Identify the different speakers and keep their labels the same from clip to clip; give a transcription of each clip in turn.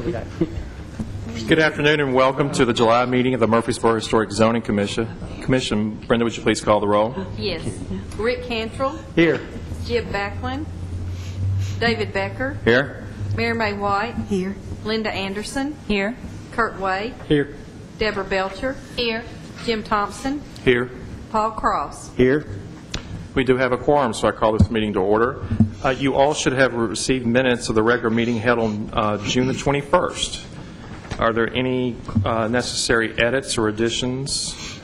Speaker 1: Good afternoon and welcome to the July meeting of the Murfreesboro Historic Zoning Commission. Brenda, would you please call the roll?
Speaker 2: Yes. Rick Cantrell.
Speaker 1: Here.
Speaker 2: Jib Backlund. David Becker.
Speaker 1: Here.
Speaker 2: Mary Mae White.
Speaker 3: Here.
Speaker 2: Linda Anderson.
Speaker 3: Here.
Speaker 2: Kurt Wade.
Speaker 1: Here.
Speaker 2: Deborah Belcher. Here. Jim Thompson.
Speaker 1: Here.
Speaker 2: Paul Cross.
Speaker 1: Here. We do have a quorum, so I call this meeting to order. You all should have received minutes of the regular meeting held on June the 21st. Are there any necessary edits or additions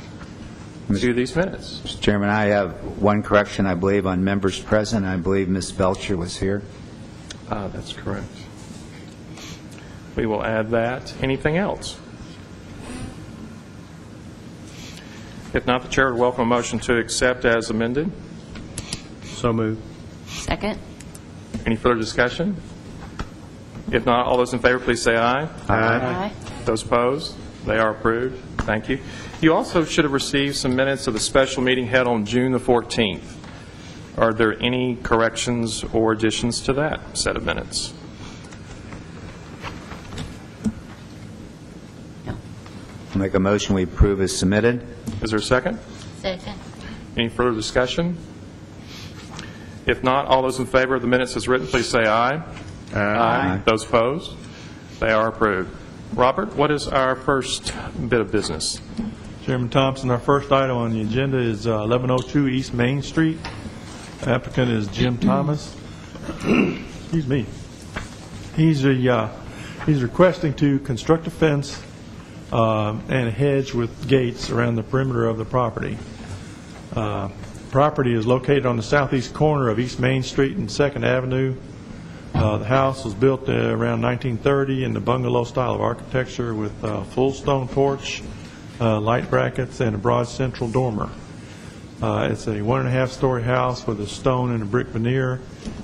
Speaker 1: to these minutes?
Speaker 4: Mr. Chairman, I have one correction, I believe, on members present. I believe Ms. Belcher was here.
Speaker 1: That's correct. We will add that. Anything else? If not, the chair would welcome a motion to accept as amended.
Speaker 5: So moved.
Speaker 3: Second.
Speaker 1: Any further discussion? If not, all those in favor, please say aye.
Speaker 3: Aye.
Speaker 1: Those opposed? They are approved. Thank you. You also should have received some minutes of the special meeting held on June the 14th. Are there any corrections or additions to that set of minutes?
Speaker 4: I'll make a motion we approve as submitted.
Speaker 1: Is there a second?
Speaker 3: Second.
Speaker 1: Any further discussion? If not, all those in favor of the minutes as written, please say aye.
Speaker 4: Aye.
Speaker 1: Those opposed? They are approved. Robert, what is our first bit of business?
Speaker 5: Chairman Thompson, our first item on the agenda is 1102 East Main Street. Applicant is Jim Thomas. Excuse me. He's requesting to construct a fence and a hedge with gates around the perimeter of the property. Property is located on the southeast corner of East Main Street and 2nd Avenue. The house was built around 1930 in the bungalow style of architecture with full stone porch, light brackets, and a broad central dormer. It's a 1.5-story house with a stone and a brick veneer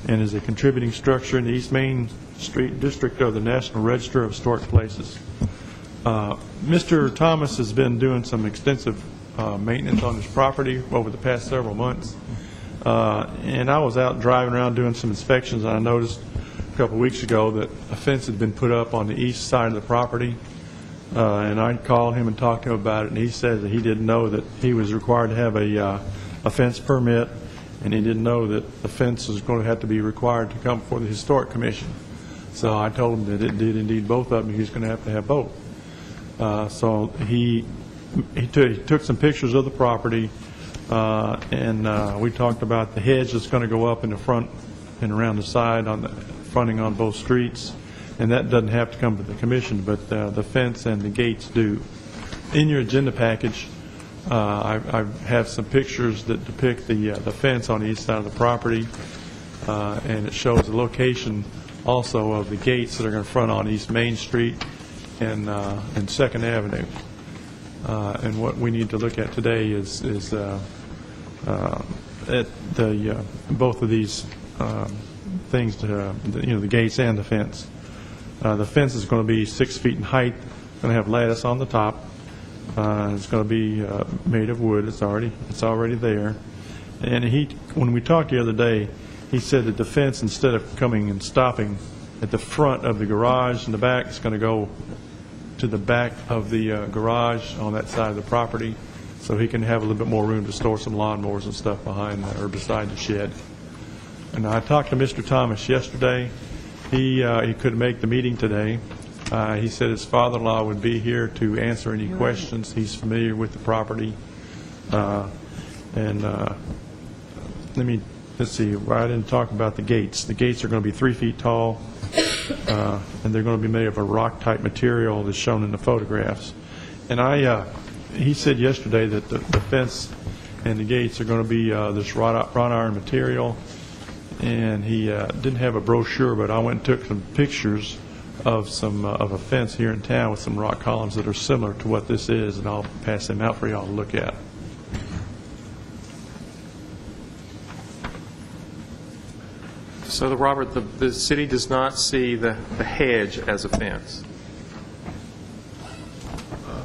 Speaker 5: and is a contributing structure in the East Main Street district of the National Register of Historic Places. Mr. Thomas has been doing some extensive maintenance on his property over the past several months. And I was out driving around doing some inspections, and I noticed a couple of weeks ago that a fence had been put up on the east side of the property. And I called him and talked to him about it, and he said that he didn't know that he was required to have a fence permit, and he didn't know that the fence was going to have to be required to come before the Historic Commission. So I told him that it did indeed both of them. He was going to have both. So he took some pictures of the property, and we talked about the hedge that's going to go up in the front and around the side, fronting on both streets, and that doesn't have to come to the commission, but the fence and the gates do. In your agenda package, I have some pictures that depict the fence on the east side of the property, and it shows the location also of the gates that are going to front on East Main Street and 2nd Avenue. And what we need to look at today is at both of these things, the gates and the fence. The fence is going to be 6 feet in height, going to have lattice on the top. It's going to be made of wood. It's already there. And when we talked the other day, he said that the fence, instead of coming and stopping at the front of the garage in the back, it's going to go to the back of the garage on that side of the property, so he can have a little bit more room to store some lawnmowers and stuff behind or beside the shed. And I talked to Mr. Thomas yesterday. He couldn't make the meeting today. He said his father-in-law would be here to answer any questions. He's familiar with the property. Let's see, I didn't talk about the gates. The gates are going to be 3 feet tall, and they're going to be made of a rock-type material that's shown in the photographs. And he said yesterday that the fence and the gates are going to be this wrought iron material, and he didn't have a brochure, but I went and took some pictures of a fence here in town with some rock columns that are similar to what this is, and I'll pass them out for y'all to look at.
Speaker 1: So, Robert, the city does not see the hedge as a fence.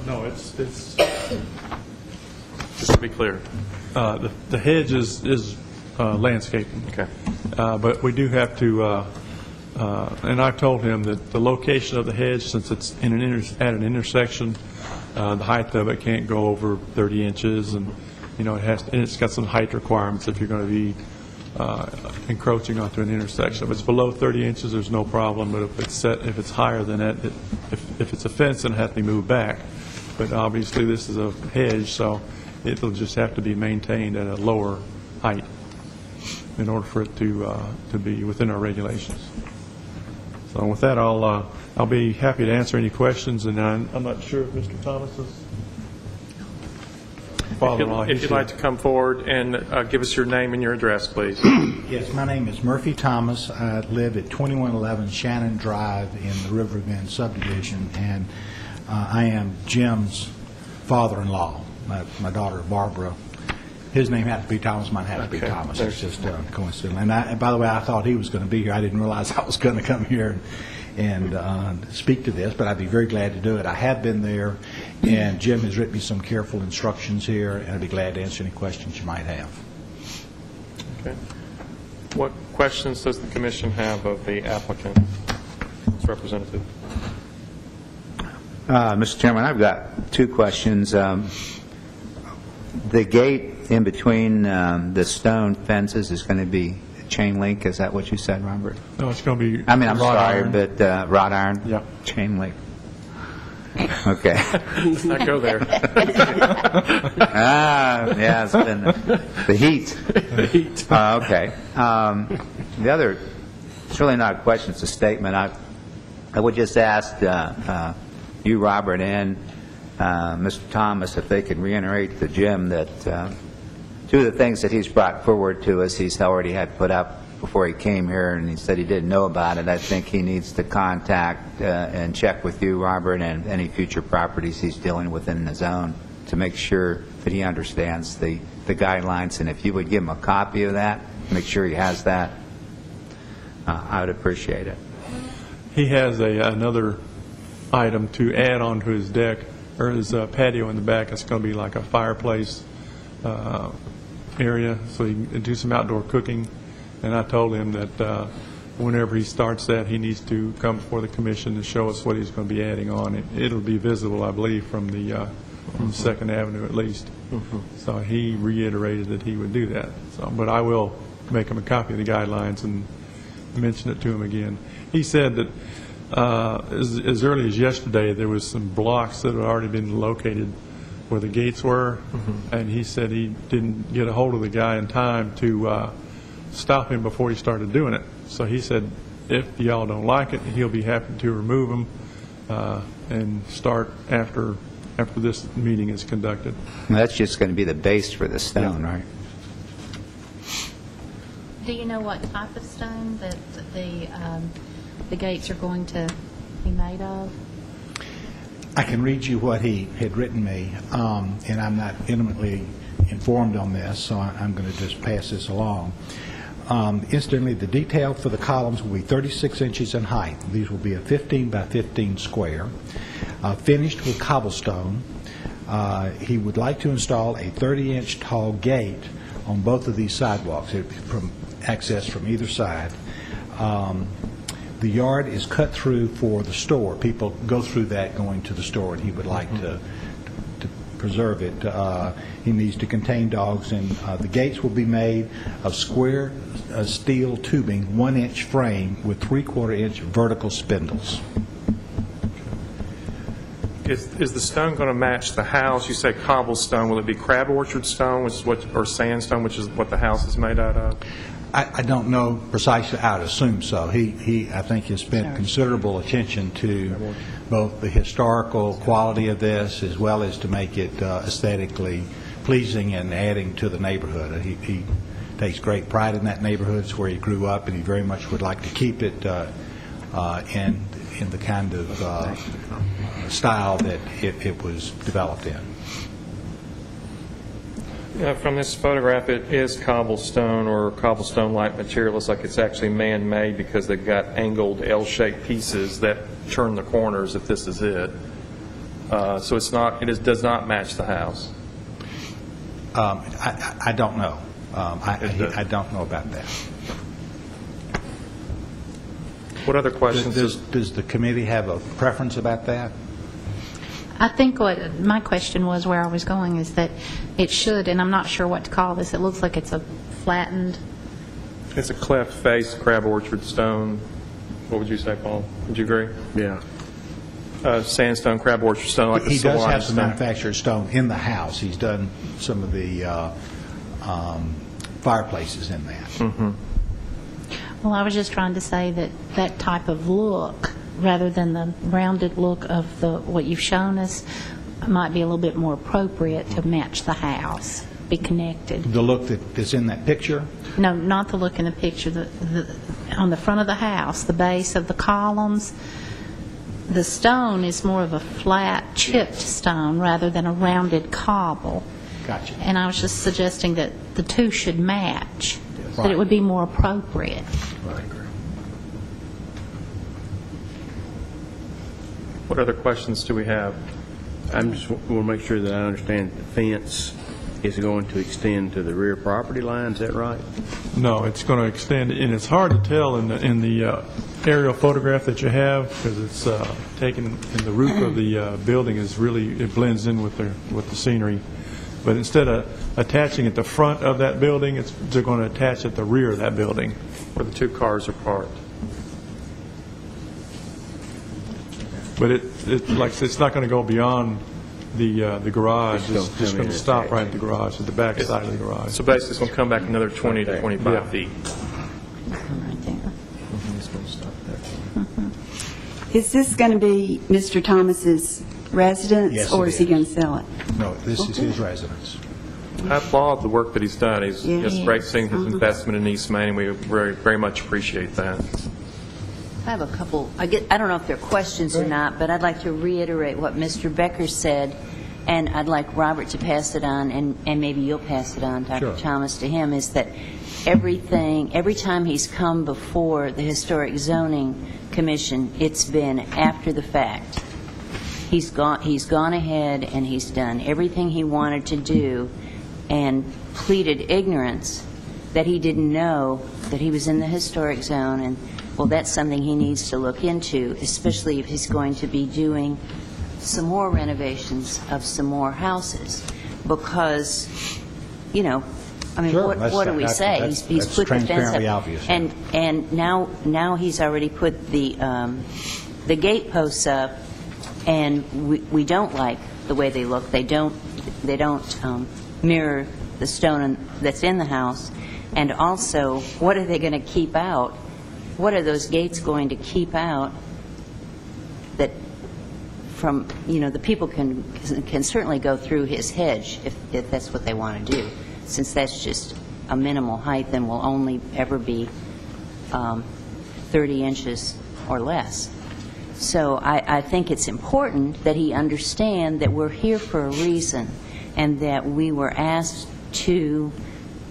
Speaker 5: No, it's
Speaker 1: Just to be clear.
Speaker 5: the hedge is landscaping.
Speaker 1: Okay.
Speaker 5: But we do have to And I've told him that the location of the hedge, since it's in at an intersection, the height of it can't go over 30 inches, and it's got some height requirements if you're going to be encroaching onto an intersection. If it's below 30 inches, there's no problem, but if it's higher than that, if it's a fence, then it has to be moved back. But obviously, this is a hedge, so it'll just have to be maintained at a lower height in order for it to be within our regulations. So with that, I'll be happy to answer any questions, and I'm not sure if Mr. Thomas's father-in-law.
Speaker 1: If you'd like to come forward and give us your name and your address, please.
Speaker 6: Yes, my name is Murphy Thomas. I live at 2111 Shannon Drive in the River Bend subdivision, and I am Jim's father-in-law, my daughter Barbara. His name had to be Thomas, mine had to be Thomas. It's just coincidental. And by the way, I thought he was going to be here. I didn't realize I was going to come here and speak to this, but I'd be very glad to do it. I have been there, and Jim has written me some careful instructions here, and I'd be glad to answer any questions you might have.
Speaker 1: Okay. What questions does the commission have of the applicant, its representative?
Speaker 4: Mr. Chairman, I've got two questions. The gate in between the stone fences is going to be chain link. Is that what you said, Robert?
Speaker 5: No, it's going to be.
Speaker 4: I'm
Speaker 5: wrought
Speaker 4: sorry,
Speaker 5: iron.
Speaker 4: but wrought iron?
Speaker 5: Yeah.
Speaker 4: Chain link. Okay.
Speaker 1: Let's not go there.
Speaker 4: Yeah, it's been the heat. Okay. The other, it's really not a question, it's a statement. I would just ask you, Robert, and Mr. Thomas, if they could reiterate to Jim that two of the things that he's brought forward to us, he's already had put up before he came here, and he said he didn't know about it. I think he needs to contact and check with you, Robert, and any future properties he's dealing with in the zone to make sure that he understands the guidelines. And if you would give him a copy of that, make sure he has that, I would appreciate it.
Speaker 5: He has another item to add onto his deck, or his patio in the back. It's going to be like a fireplace area, so he can do some outdoor cooking. And I told him that whenever he starts that, he needs to come before the commission and show us what he's going to be adding on. It'll be visible, I believe, from 2nd Avenue at least. So he reiterated that he would do that. So, but I will make him a copy of the guidelines and mention it to him again. He said that as early as yesterday, there was some blocks that had already been located where the gates were, and he said he didn't get a hold of the guy in time to stop him before he started doing it. So he said if y'all don't like it, he'll be happy to remove them and start after this meeting is conducted.
Speaker 4: Well, that's just going to be the base for the stone, right?
Speaker 3: Do you know what type of stone that the gates are going to be made of?
Speaker 6: I can read you what he had written me, and I'm not intimately informed on this, so I'm going to just pass this along. Incidentally, the detail for the columns will be 36 inches in height. These will be a 15 by 15 square, finished with cobblestone. He would like to install a 30-inch tall gate on both of these sidewalks, from access from either side. The yard is cut through for the store. People go through that going to the store, and he would like to preserve it. He needs to contain dogs, and the gates will be made of square steel tubing, 1-inch frame with 3/4-inch vertical spindles.
Speaker 1: Is the stone going to match the house? You say cobblestone. Will it be crab orchard stone, or sandstone, which is what the house is made out of?
Speaker 6: I don't know precisely. I'd assume so. He I think, has spent considerable attention to both the historical quality of this as well as to make it aesthetically pleasing and adding to the neighborhood. He takes great pride in that neighborhood. It's where he grew up, and he very much would like to keep it in the kind of style that it was developed in.
Speaker 1: From this photograph, it is cobblestone or cobblestone-like material. Looks like it's actually man-made because they've got angled L-shaped pieces that turn the corners, if this is it. So it's not. Does not match the house.
Speaker 6: I don't know. I don't know about that.
Speaker 1: What other questions?
Speaker 6: Does the committee have a preference about that?
Speaker 3: I think what my question was, where I was going, is that it should, and I'm not sure what to call this, it looks like it's a flattened,
Speaker 1: It's a cleft face, crab orchard stone. What would you say, Paul? Would you agree?
Speaker 7: Yeah.
Speaker 1: Sandstone, crab orchard stone, like a
Speaker 6: He does
Speaker 1: Solana
Speaker 6: have some
Speaker 1: stone.
Speaker 6: manufactured stone in the house. He's done some of the fireplaces in that.
Speaker 3: well, I was just trying to say that that type of look, rather than the rounded look of what you've shown us, might be a little bit more appropriate to match the house, be connected.
Speaker 6: The look that is in that picture?
Speaker 3: No, not the look in the picture. On the front of the house, the base of the columns, the stone is more of a flat, chipped stone rather than a rounded cobble.
Speaker 6: Gotcha.
Speaker 3: And I was just suggesting that the two should match, that
Speaker 6: Right.
Speaker 3: it would be more appropriate.
Speaker 1: What other questions do we have?
Speaker 7: I just want to make sure that I understand the fence is going to extend to the rear property line, is that right?
Speaker 5: No, it's going to extend, and it's hard to tell in the aerial photograph that you have, because it's taken, and the roof of the building is really, it blends in with the scenery. But instead of attaching at the front of that building, they're going to attach at the rear of that building.
Speaker 1: Where the two cars are parked.
Speaker 5: But like I said, it's not going to go beyond the garage. It's just going to stop right at the garage, at the back side of the garage.
Speaker 1: So basically, it's going to come back another 20 to 25
Speaker 5: Yeah.
Speaker 1: feet.
Speaker 3: Right there.
Speaker 8: Is this going to be Mr. Thomas's residence?
Speaker 6: Yes,
Speaker 8: Or
Speaker 6: it
Speaker 8: is he
Speaker 6: is.
Speaker 8: going to sell it?
Speaker 6: No, this is his residence.
Speaker 1: I applaud the work that he's done. It's great seeing his
Speaker 8: Uh-huh.
Speaker 1: investment in East Main, and we very, very much appreciate that.
Speaker 9: I have a couple, I don't know if they're questions or not, but I'd like to reiterate what Mr. Becker said, and I'd like Robert to pass it on, and maybe you'll pass it on, Dr.
Speaker 6: Sure.
Speaker 9: Thomas, to him, is that every time he's come before the Historic Zoning Commission, it's been after the fact. He's gone ahead and he's done everything he wanted to do and pleaded ignorance that he didn't know that he was in the historic zone, and well, that's something he needs to look into, especially if he's going to be doing some more renovations of some more houses, because, you know, I mean,
Speaker 6: Sure,
Speaker 9: what do we say?
Speaker 6: that's
Speaker 9: He's put the fence up.
Speaker 6: transparently obvious, yeah.
Speaker 9: And now he's already put the gate posts up, and we don't like the way they look. They don't mirror the stone that's in the house. And also, what are they going to keep out? What are those gates going to keep out that from, you know, the people can certainly go through his hedge if that's what they want to do, since that's just a minimal height and will only ever be 30 inches or less. So I think it's important that he understand that we're here for a reason, and that we were asked to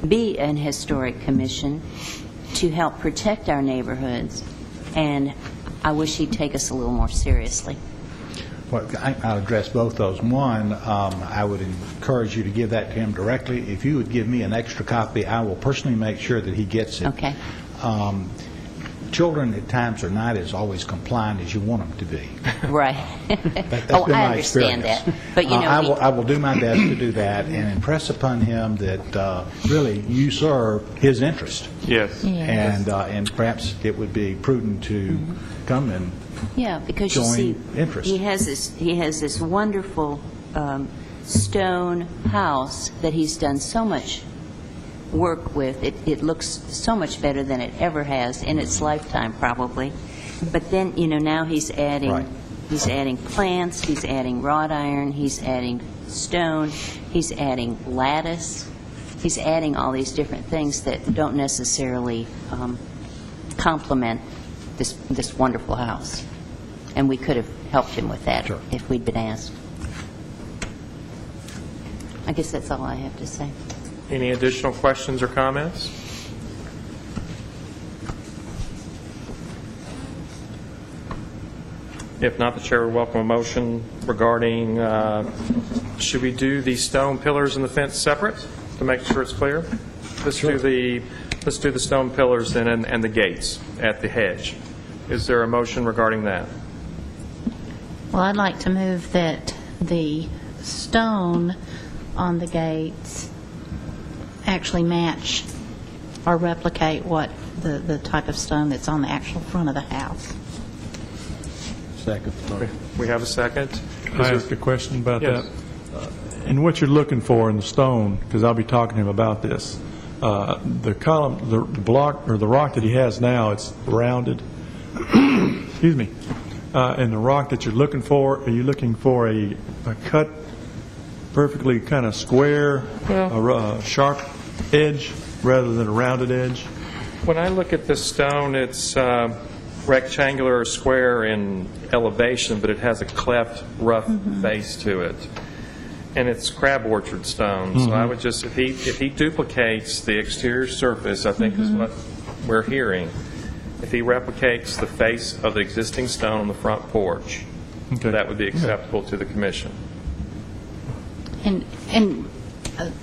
Speaker 9: be an historic commission to help protect our neighborhoods, and I wish he'd take us a little more seriously.
Speaker 6: Well, I'll address both those. One, I would encourage you to give that to him directly. If you would give me an extra copy, I will personally make sure that he gets it.
Speaker 9: Okay.
Speaker 6: Children at times are not as always compliant as you want them to be.
Speaker 9: Right.
Speaker 6: That's
Speaker 9: Oh,
Speaker 6: been
Speaker 9: I
Speaker 6: my
Speaker 9: understand
Speaker 6: experience.
Speaker 9: that. But, you know,
Speaker 6: I will do my best to do that and impress upon him that really you serve his interest.
Speaker 1: Yes.
Speaker 6: And perhaps it would be prudent to come and
Speaker 9: yeah, because you
Speaker 6: join
Speaker 9: see,
Speaker 6: interest.
Speaker 9: he has this wonderful stone house that he's done so much work with. It looks so much better than it ever has in its lifetime, probably. But then, you know, now he's adding
Speaker 6: Right.
Speaker 9: he's adding plants, he's adding wrought iron, he's adding stone, he's adding lattice, he's adding all these different things that don't necessarily complement this wonderful house. And we could have helped him with that
Speaker 6: Sure.
Speaker 9: if we'd been asked. I guess that's all I have to say.
Speaker 1: Any additional questions or comments? If not, the chair would welcome a motion regarding, should we do the stone pillars and the fence separate to make sure it's clear? Let's do the stone pillars then and the gates at the hedge. Is there a motion regarding that?
Speaker 3: Well, I'd like to move that the stone on the gates actually match or replicate what the type of stone that's on the actual front of the house.
Speaker 6: Second.
Speaker 1: We have a second?
Speaker 5: Can I ask a question about
Speaker 1: Yes.
Speaker 5: that? And what you're looking for in the stone, because I'll be talking to him about this, the column, the block, or the rock that he has now, it's rounded. Excuse me. And the rock that you're looking for, are you looking for a cut, perfectly kind of square, a sharp edge, rather than a rounded edge?
Speaker 1: When I look at this stone, it's rectangular or square in elevation, but it has a cleft, rough base to it. And it's crab orchard stone. So I would just, if he duplicates the exterior surface, I think is what we're hearing, if he replicates the face of the existing stone on the front porch,
Speaker 5: Okay.
Speaker 1: that would be acceptable to the commission.
Speaker 3: And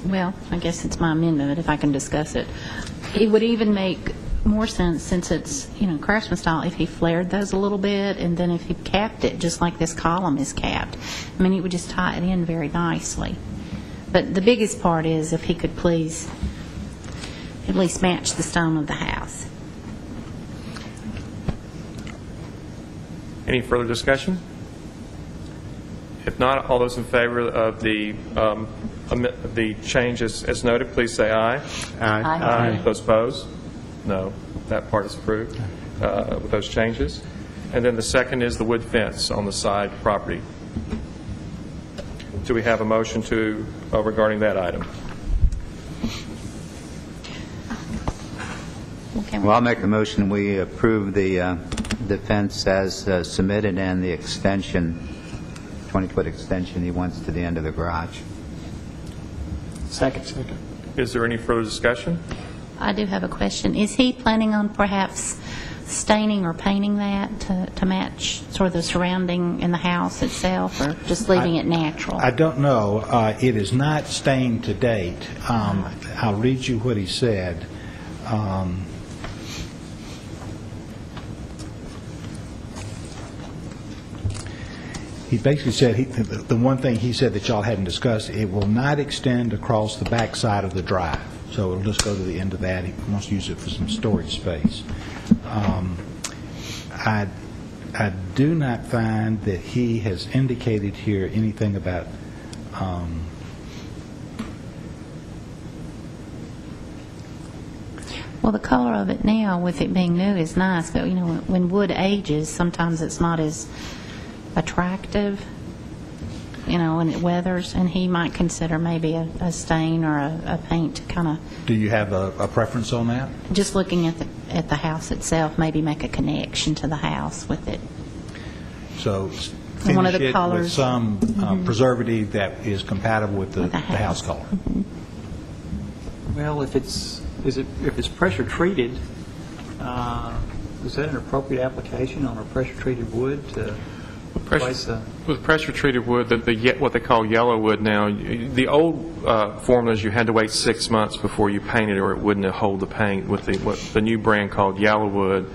Speaker 3: well, I guess it's my amendment, but if I can discuss it. It would even make more sense, since it's, craftsman style, if he flared those a little bit, and then if he capped it, just like this column is capped. I mean, it would just tie it in very nicely. But the biggest part is if he could please at least match the stone of the house.
Speaker 1: Any further discussion? If not, all those in favor of the change as noted, please say aye.
Speaker 9: Aye.
Speaker 1: Those opposed? No. That part is approved with those changes. And then the second is the wood fence on the side property. Do we have a motion to regarding that item?
Speaker 3: Okay.
Speaker 4: Well, I'll make the motion, we approve the fence as submitted and the extension, 20-foot extension he wants to the end of the garage.
Speaker 7: Second.
Speaker 1: Is there any further discussion?
Speaker 3: I do have a question. Is he planning on perhaps staining or painting that to match sort of the surrounding in the house itself, or just leaving it natural?
Speaker 6: I don't know. It is not stained to date. I'll read you what he said. He basically said, the one thing he said that y'all hadn't discussed, it will not extend across the back side of the drive. So it'll just go to the end of that. He wants to use it for some storage space. I do not find that he has indicated here anything about
Speaker 3: Well, the color of it now, with it being new, is nice, but, when wood ages, sometimes it's not as attractive, when it weathers, and he might consider maybe a stain or a paint to kind of,
Speaker 6: Do you have a preference on that?
Speaker 3: just looking at the house itself, maybe make a connection to the house with it.
Speaker 6: So
Speaker 3: And one of
Speaker 6: finish
Speaker 3: the
Speaker 6: it with
Speaker 3: colors.
Speaker 6: some preservative that is compatible with the
Speaker 3: With the
Speaker 6: house
Speaker 3: house.
Speaker 6: color.
Speaker 10: Well, if it's pressure treated, is that an appropriate application on a pressure treated wood to replace a?
Speaker 1: With pressure-treated wood, what they call yellow wood now, the old formulas, you had to wait 6 months before you painted or it wouldn't hold the paint. With the new brand called Yellowwood,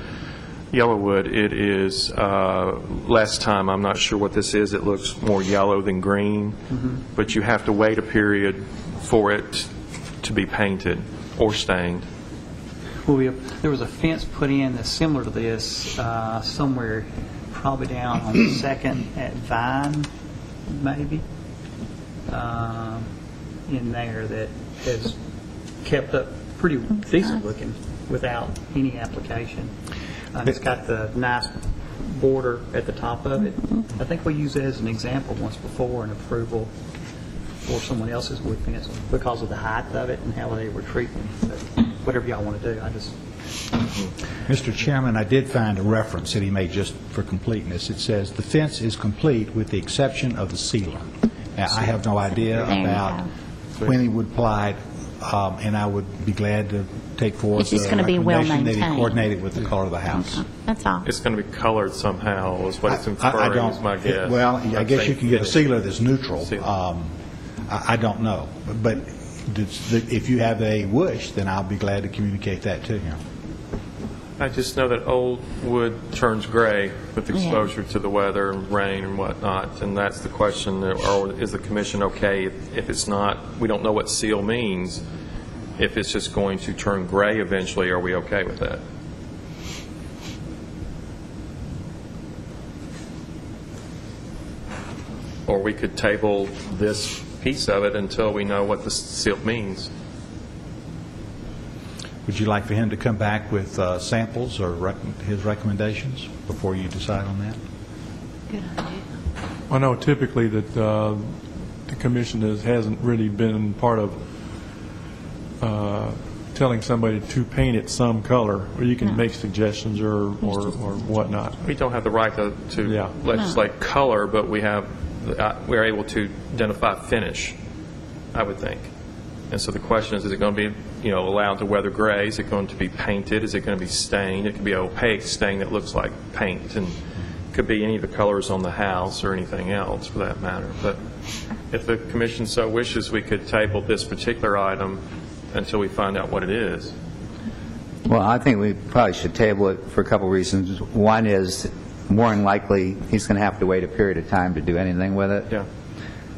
Speaker 1: it is less time. I'm not sure what this is. It looks more yellow than green, but you have to wait a period for it to be painted or stained.
Speaker 10: Well, there was a fence put in that's similar to this somewhere, probably down on 2nd at Vine, maybe, in there, that has kept up pretty decent looking without any application. It's got the nice border at the top of it. I think we used it as an example once before, an approval for someone else's wood fence because of the height of it and how they were treating it. But whatever y'all want to do, I just...
Speaker 6: Mr. Chairman, I did find a reference that he made just for completeness. It says, "The fence is complete with the exception of the sealer." Now, I have no idea
Speaker 3: There you
Speaker 6: about
Speaker 3: go.
Speaker 6: when he would apply it, and I would be glad to take forward
Speaker 3: It's just
Speaker 6: the
Speaker 3: gonna be
Speaker 6: recommendation that he
Speaker 3: well-maintained.
Speaker 6: coordinated with the color of the house.
Speaker 3: That's all.
Speaker 1: It's going to be colored somehow, is what it's
Speaker 6: I
Speaker 1: inferring,
Speaker 6: don't,
Speaker 1: is my guess.
Speaker 6: well, I guess you can get a sealer that's neutral.
Speaker 1: Sealer.
Speaker 6: I don't know. But if you have a wish, then I'll be glad to communicate that to him.
Speaker 1: I just know that old wood turns gray with exposure to the weather and rain and whatnot, and that's the question, or is the commission okay if it's not, we don't know what seal means, if it's just going to turn gray eventually, are we okay with that? Or we could table this piece of it until we know what the seal means.
Speaker 6: Would you like for him to come back with samples or his recommendations before you decide on that?
Speaker 3: Good idea.
Speaker 5: I know typically that the commission hasn't really been part of telling somebody to paint it some color, or you can make suggestions or whatnot.
Speaker 1: We don't have the right to
Speaker 5: Yeah.
Speaker 1: legislate color, but we're able to identify finish, I would think. And so the question is it going to be, allowed to weather gray? Is it going to be painted? Is it going to be stained? It could be opaque stain that looks like paint, and it could be any of the colors on the house or anything else for that matter. But if the commission so wishes, we could table this particular item until we find out what it is.
Speaker 4: Well, I think we probably should table it for a couple reasons. One is, more than likely, he's going to have to wait a period of time to do anything with it.
Speaker 1: Yeah.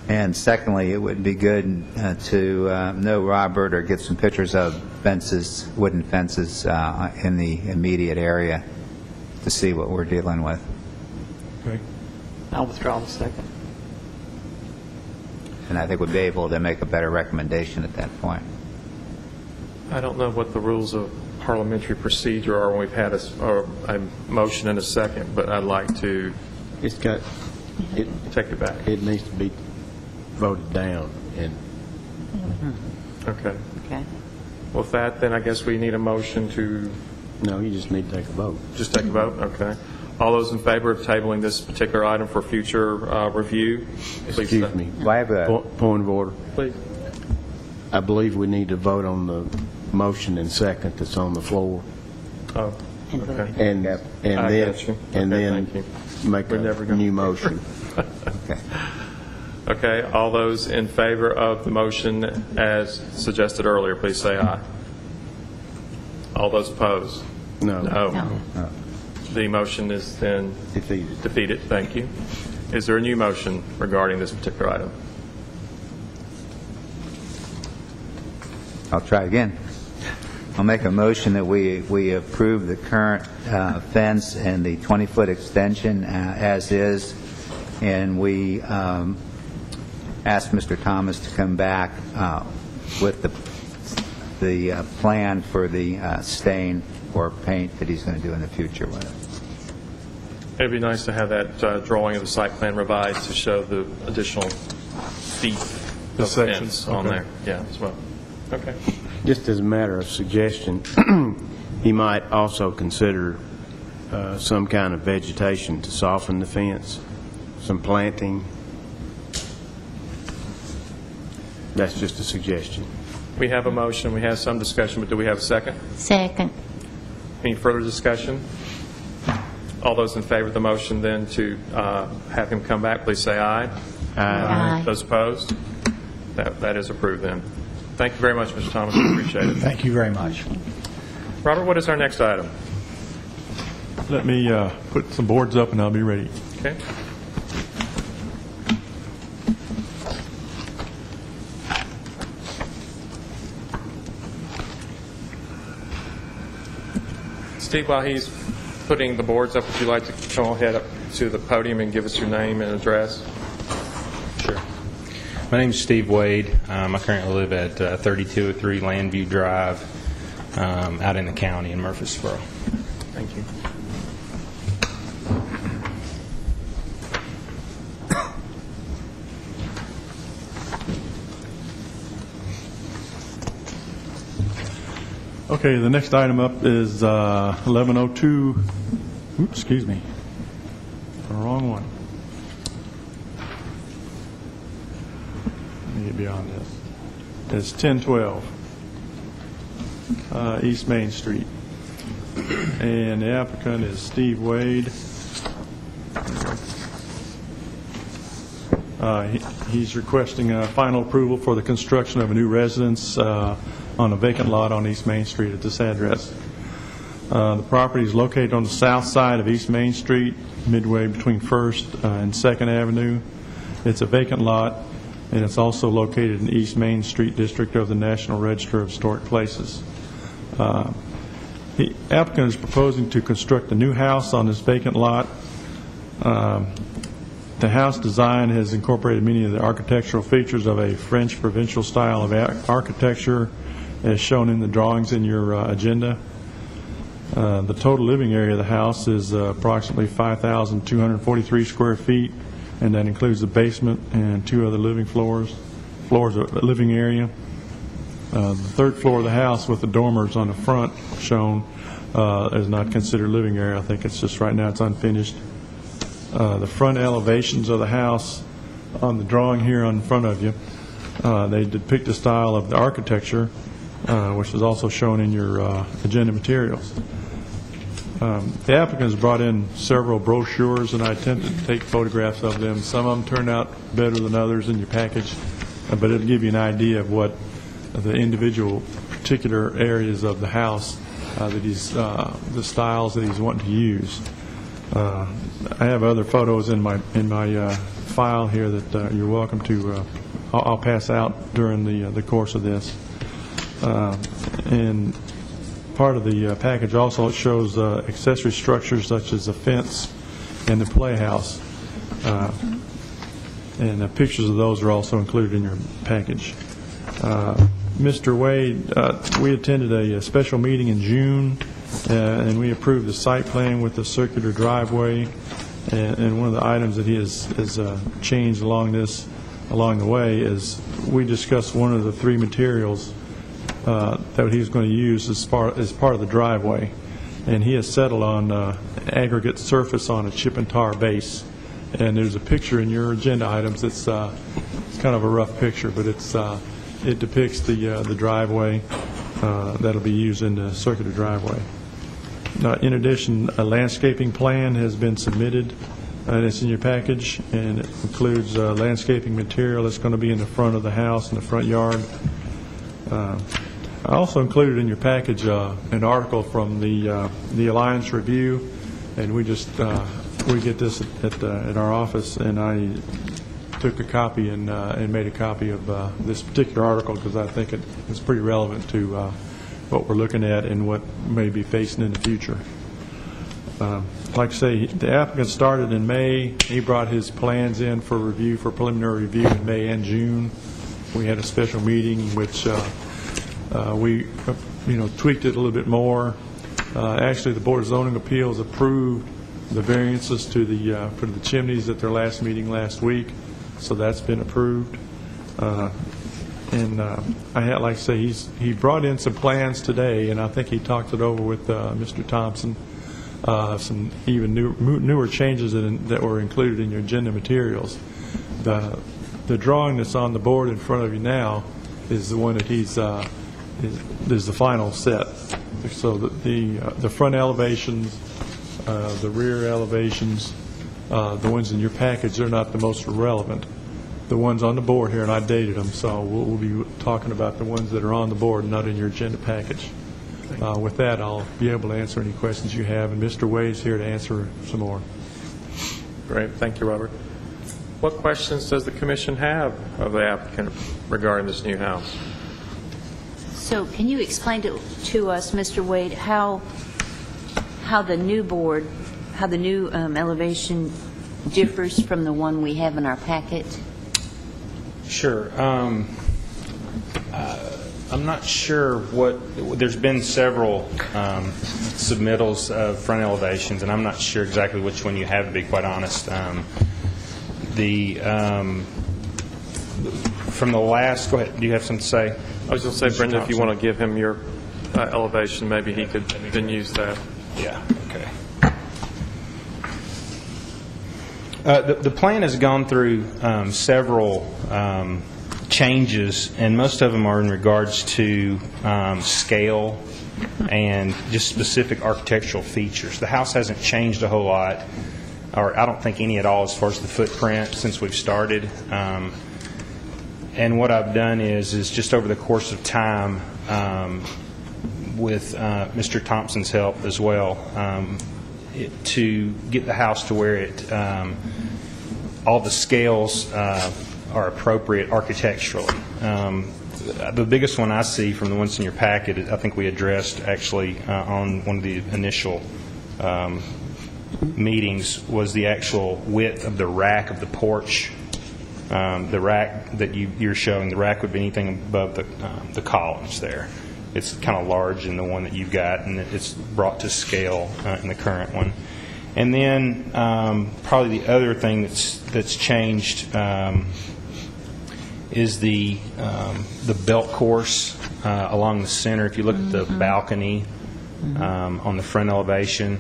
Speaker 4: And secondly, it would be good to know Robert or get some pictures of fences, wooden fences in the immediate area to see what we're dealing with.
Speaker 5: Okay.
Speaker 10: I'll withdraw the second.
Speaker 4: And I think we'd be able to make a better recommendation at that point.
Speaker 1: I don't know what the rules of parliamentary procedure are when we've had a motion and a second, but I'd like to
Speaker 7: It's got,
Speaker 1: take it back.
Speaker 7: it needs to be voted down, and
Speaker 1: Okay.
Speaker 9: Okay.
Speaker 1: With that, then I guess we need a motion to
Speaker 7: no, you just need to take a vote.
Speaker 1: just take a vote? Okay. All those in favor of tabling this particular item for future review, please
Speaker 7: Excuse
Speaker 1: say-
Speaker 7: me.
Speaker 4: Do I have a...
Speaker 7: Point of order.
Speaker 1: Please.
Speaker 7: I believe we need to vote on the motion and second that's on the floor,
Speaker 1: Oh, okay.
Speaker 7: and
Speaker 1: I
Speaker 7: then,
Speaker 1: got you.
Speaker 7: and
Speaker 1: Okay,
Speaker 7: then
Speaker 1: thank
Speaker 7: make
Speaker 1: We're never
Speaker 7: a
Speaker 1: gonna-
Speaker 7: new motion.
Speaker 4: Okay.
Speaker 1: Okay, all those in favor of the motion as suggested earlier, please say aye. All those opposed?
Speaker 7: No.
Speaker 1: No. The motion is then
Speaker 7: Defeated.
Speaker 1: defeated. Thank you. Is there a new motion regarding this particular item?
Speaker 4: I'll try again. I'll make a motion that we approve the current fence and the 20-foot extension as is, and we ask Mr. Thomas to come back with the plan for the stain or paint that he's going to do in the future with it.
Speaker 1: It'd be nice to have that drawing of the site plan revised to show the additional feet
Speaker 5: The
Speaker 1: of
Speaker 5: sections,
Speaker 1: fence on
Speaker 5: okay.
Speaker 1: there. Yeah, as well. Okay.
Speaker 7: Just as a matter of suggestion, he might also consider some kind of vegetation to soften the fence, some planting. That's just a suggestion.
Speaker 1: We have a motion, we have some discussion, but do we have a second?
Speaker 3: Second.
Speaker 1: Any further discussion? All those in favor of the motion then to have him come back, please say aye.
Speaker 3: Aye.
Speaker 1: Those opposed? That is approved then. Thank you very much, Mr. Thomas. We appreciate it.
Speaker 6: Thank you very much.
Speaker 1: Robert, what is our next item?
Speaker 5: Let me put some boards up and I'll be ready.
Speaker 1: Okay. Steve, while he's putting the boards up, would you like to go ahead up to the podium and give us your name and address?
Speaker 11: Sure. My name is Steve Wade. I currently live at 3203 Landview Drive out in the county in Murfreesboro.
Speaker 1: Thank you.
Speaker 5: Okay, the next item up is 1102, oops, excuse me, the wrong one. Let me get beyond this. It's 1012 East Main Street. And the applicant is Steve Wade. He's requesting final approval for the construction of a new residence on a vacant lot on East Main Street at this address. The property is located on the south side of East Main Street, midway between 1st and 2nd Avenue. It's a vacant lot, and it's also located in the East Main Street district of the National Register of Historic Places. The applicant is proposing to construct a new house on this vacant lot. The house design has incorporated many of the architectural features of a French provincial style of architecture, as shown in the drawings in your agenda. The total living area of the house is approximately 5,243 square feet, and that includes the basement and 2 other living floors of living area. The 3rd floor of the house with the dormers on the front shown is not considered living area. I think it's just right now it's unfinished. The front elevations of the house on the drawing here in front of you, they depict the style of the architecture, which is also shown in your agenda materials. The applicant has brought in several brochures, and I attempted to take photographs of them. Some of them turned out better than others in your package, but it'll give you an idea of what the individual particular areas of the house that he's, the styles that he's wanting to use. I have other photos in my file here that you're welcome to. I'll pass out during the course of this. And part of the package also shows accessory structures such as a fence and the playhouse. And the pictures of those are also included in your package. Mr. Wade, we attended a special meeting in June, and we approved the site plan with the circular driveway. And one of the items that he has changed along the way is we discussed one of the 3 materials that he was going to use as part of the driveway, and he has settled on aggregate surface on a chip and tar base. And there's a picture in your agenda items that's it's kind of a rough picture, but it depicts the driveway that'll be used in the circular driveway. In addition, a landscaping plan has been submitted, and it's in your package, and it includes landscaping material that's going to be in the front of the house, in the front yard. I also included in your package an article from the Alliance Review, and we get this at our office, and I took a copy and made a copy of this particular article because I think it's pretty relevant to what we're looking at and what may be facing in the future. Like I say, the applicant started in May. He brought his plans in for review, for preliminary review in May and June. We had a special meeting in which we tweaked it a little bit more. Actually, the Board of Zoning Appeals approved the variances to for the chimneys at their last meeting last week, so that's been approved. And I had, like I say, he brought in some plans today, and I think he talked it over with Mr. Thompson. Some even newer changes that were included in your agenda materials. The drawing that's on the board in front of you now is the one that is the final set. So the front elevations, the rear elevations, the ones in your package, they're not the most relevant. The ones on the board here, and I dated them, so we'll be talking about the ones that are on the board, not in your agenda package. With that, I'll be able to answer any questions you have, and Mr. Wade's here to answer some more.
Speaker 1: Great. Thank you, Robert. What questions does the commission have of the applicant regarding this new house?
Speaker 9: So can you explain to us, Mr. Wade, how the new board, how the new elevation differs from the one we have in our packet?
Speaker 11: Sure. I'm not sure there's been several submittals of front elevations, and I'm not sure exactly which one you have, to be quite honest. From the last, go ahead, do you have something to say?
Speaker 1: I was going to say, Brenda, if you want to give him your elevation, maybe he could then use that.
Speaker 11: Yeah, okay. The plan has gone through several changes, and most of them are in regards to scale and just specific architectural features. The house hasn't changed a whole lot, or I don't think any at all as far as the footprint since we've started. And what I've done is just over the course of time, with Mr. Thompson's help as well, to get the house to where it, all the scales are appropriate architecturally. The biggest one I see from the ones in your packet, I think we addressed actually on one of the initial meetings, was the actual width of the rack of the porch. The rack that you're showing, the rack would be anything above the columns there. It's kind of large in the one that you've got, and it's brought to scale in the current one. And then probably the other thing that's changed is the belt course along the center. If you look at the balcony on the front elevation,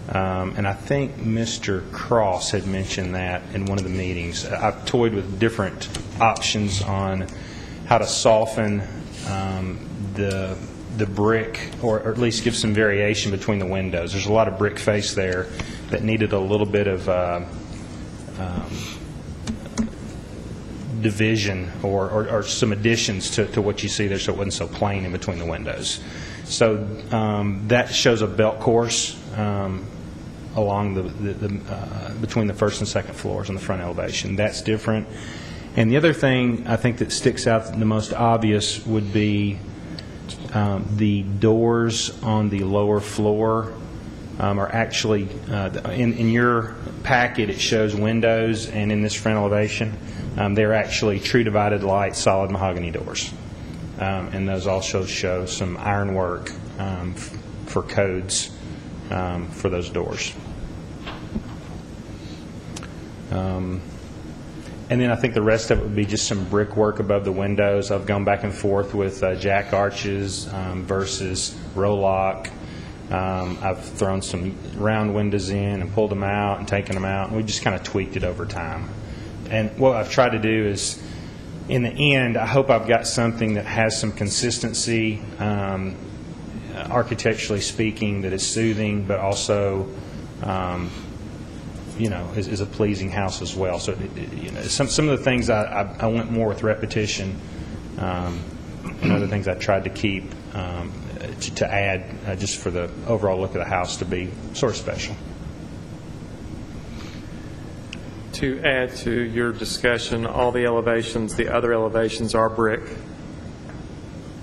Speaker 11: and I think Mr. Cross had mentioned that in one of the meetings. I've toyed with different options on how to soften the brick, or at least give some variation between the windows. There's a lot of brick face there that needed a little bit of division or some additions to what you see there, so it wasn't so plain in between the windows. So that shows a belt course along between the first and second floors on the front elevation. That's different. And the other thing I think that sticks out the most obvious would be the doors on the lower floor are actually, in your packet it shows windows, and in this front elevation they're actually true divided light solid mahogany doors. And those also show some ironwork for codes for those doors. And then I think the rest of it would be just some brickwork above the windows. I've gone back and forth with jack arches versus Rolock. I've thrown some round windows in and pulled them out and taken them out, and we just kind of tweaked it over time. And what I've tried to do is, in the end, I hope I've got something that has some consistency, architecturally speaking, that is soothing, but also is a pleasing house as well. So, some of the things I went more with repetition, and other things I tried to keep to add just for the overall look of the house to be sort of special.
Speaker 1: To add to your discussion, all the elevations, the other elevations are brick,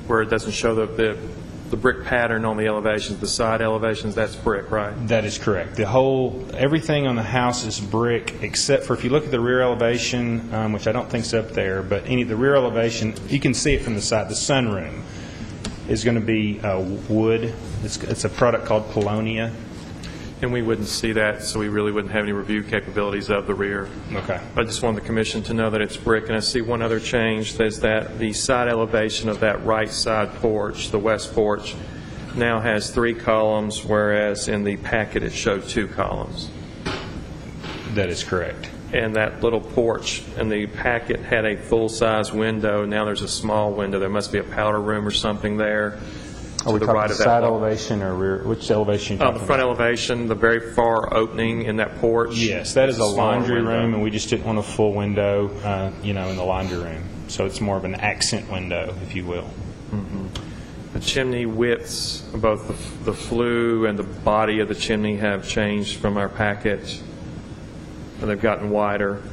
Speaker 1: where it doesn't show the brick pattern on the elevations. The side elevations, that's brick, right?
Speaker 11: That is correct. Everything on the house is brick, except for, if you look at the rear elevation, which I don't think's up there, but the rear elevation, you can see it from the side. The sunroom is going to be wood. It's a product called Polonia.
Speaker 1: And we wouldn't see that, so we really wouldn't have any review capabilities of the rear.
Speaker 11: Okay.
Speaker 1: I just wanted the commission to know that it's brick. And I see one other change, is that the side elevation of that right side porch, the west porch, now has 3 columns, whereas in the packet it showed 2 columns.
Speaker 11: That is correct.
Speaker 1: And that little porch in the packet had a full-size window. Now there's a small window. There must be a powder room or something there.
Speaker 11: Are we talking side elevation or rear? Which elevation are you talking about?
Speaker 1: The front elevation, the very far opening in that porch.
Speaker 11: Yes, that is a laundry room, and we just didn't want a full window, in the laundry room. So it's more of an accent window, if you will.
Speaker 1: Mm-hmm. The chimney widths, both the flue and the body of the chimney, have changed from our packet. And they've gotten wider.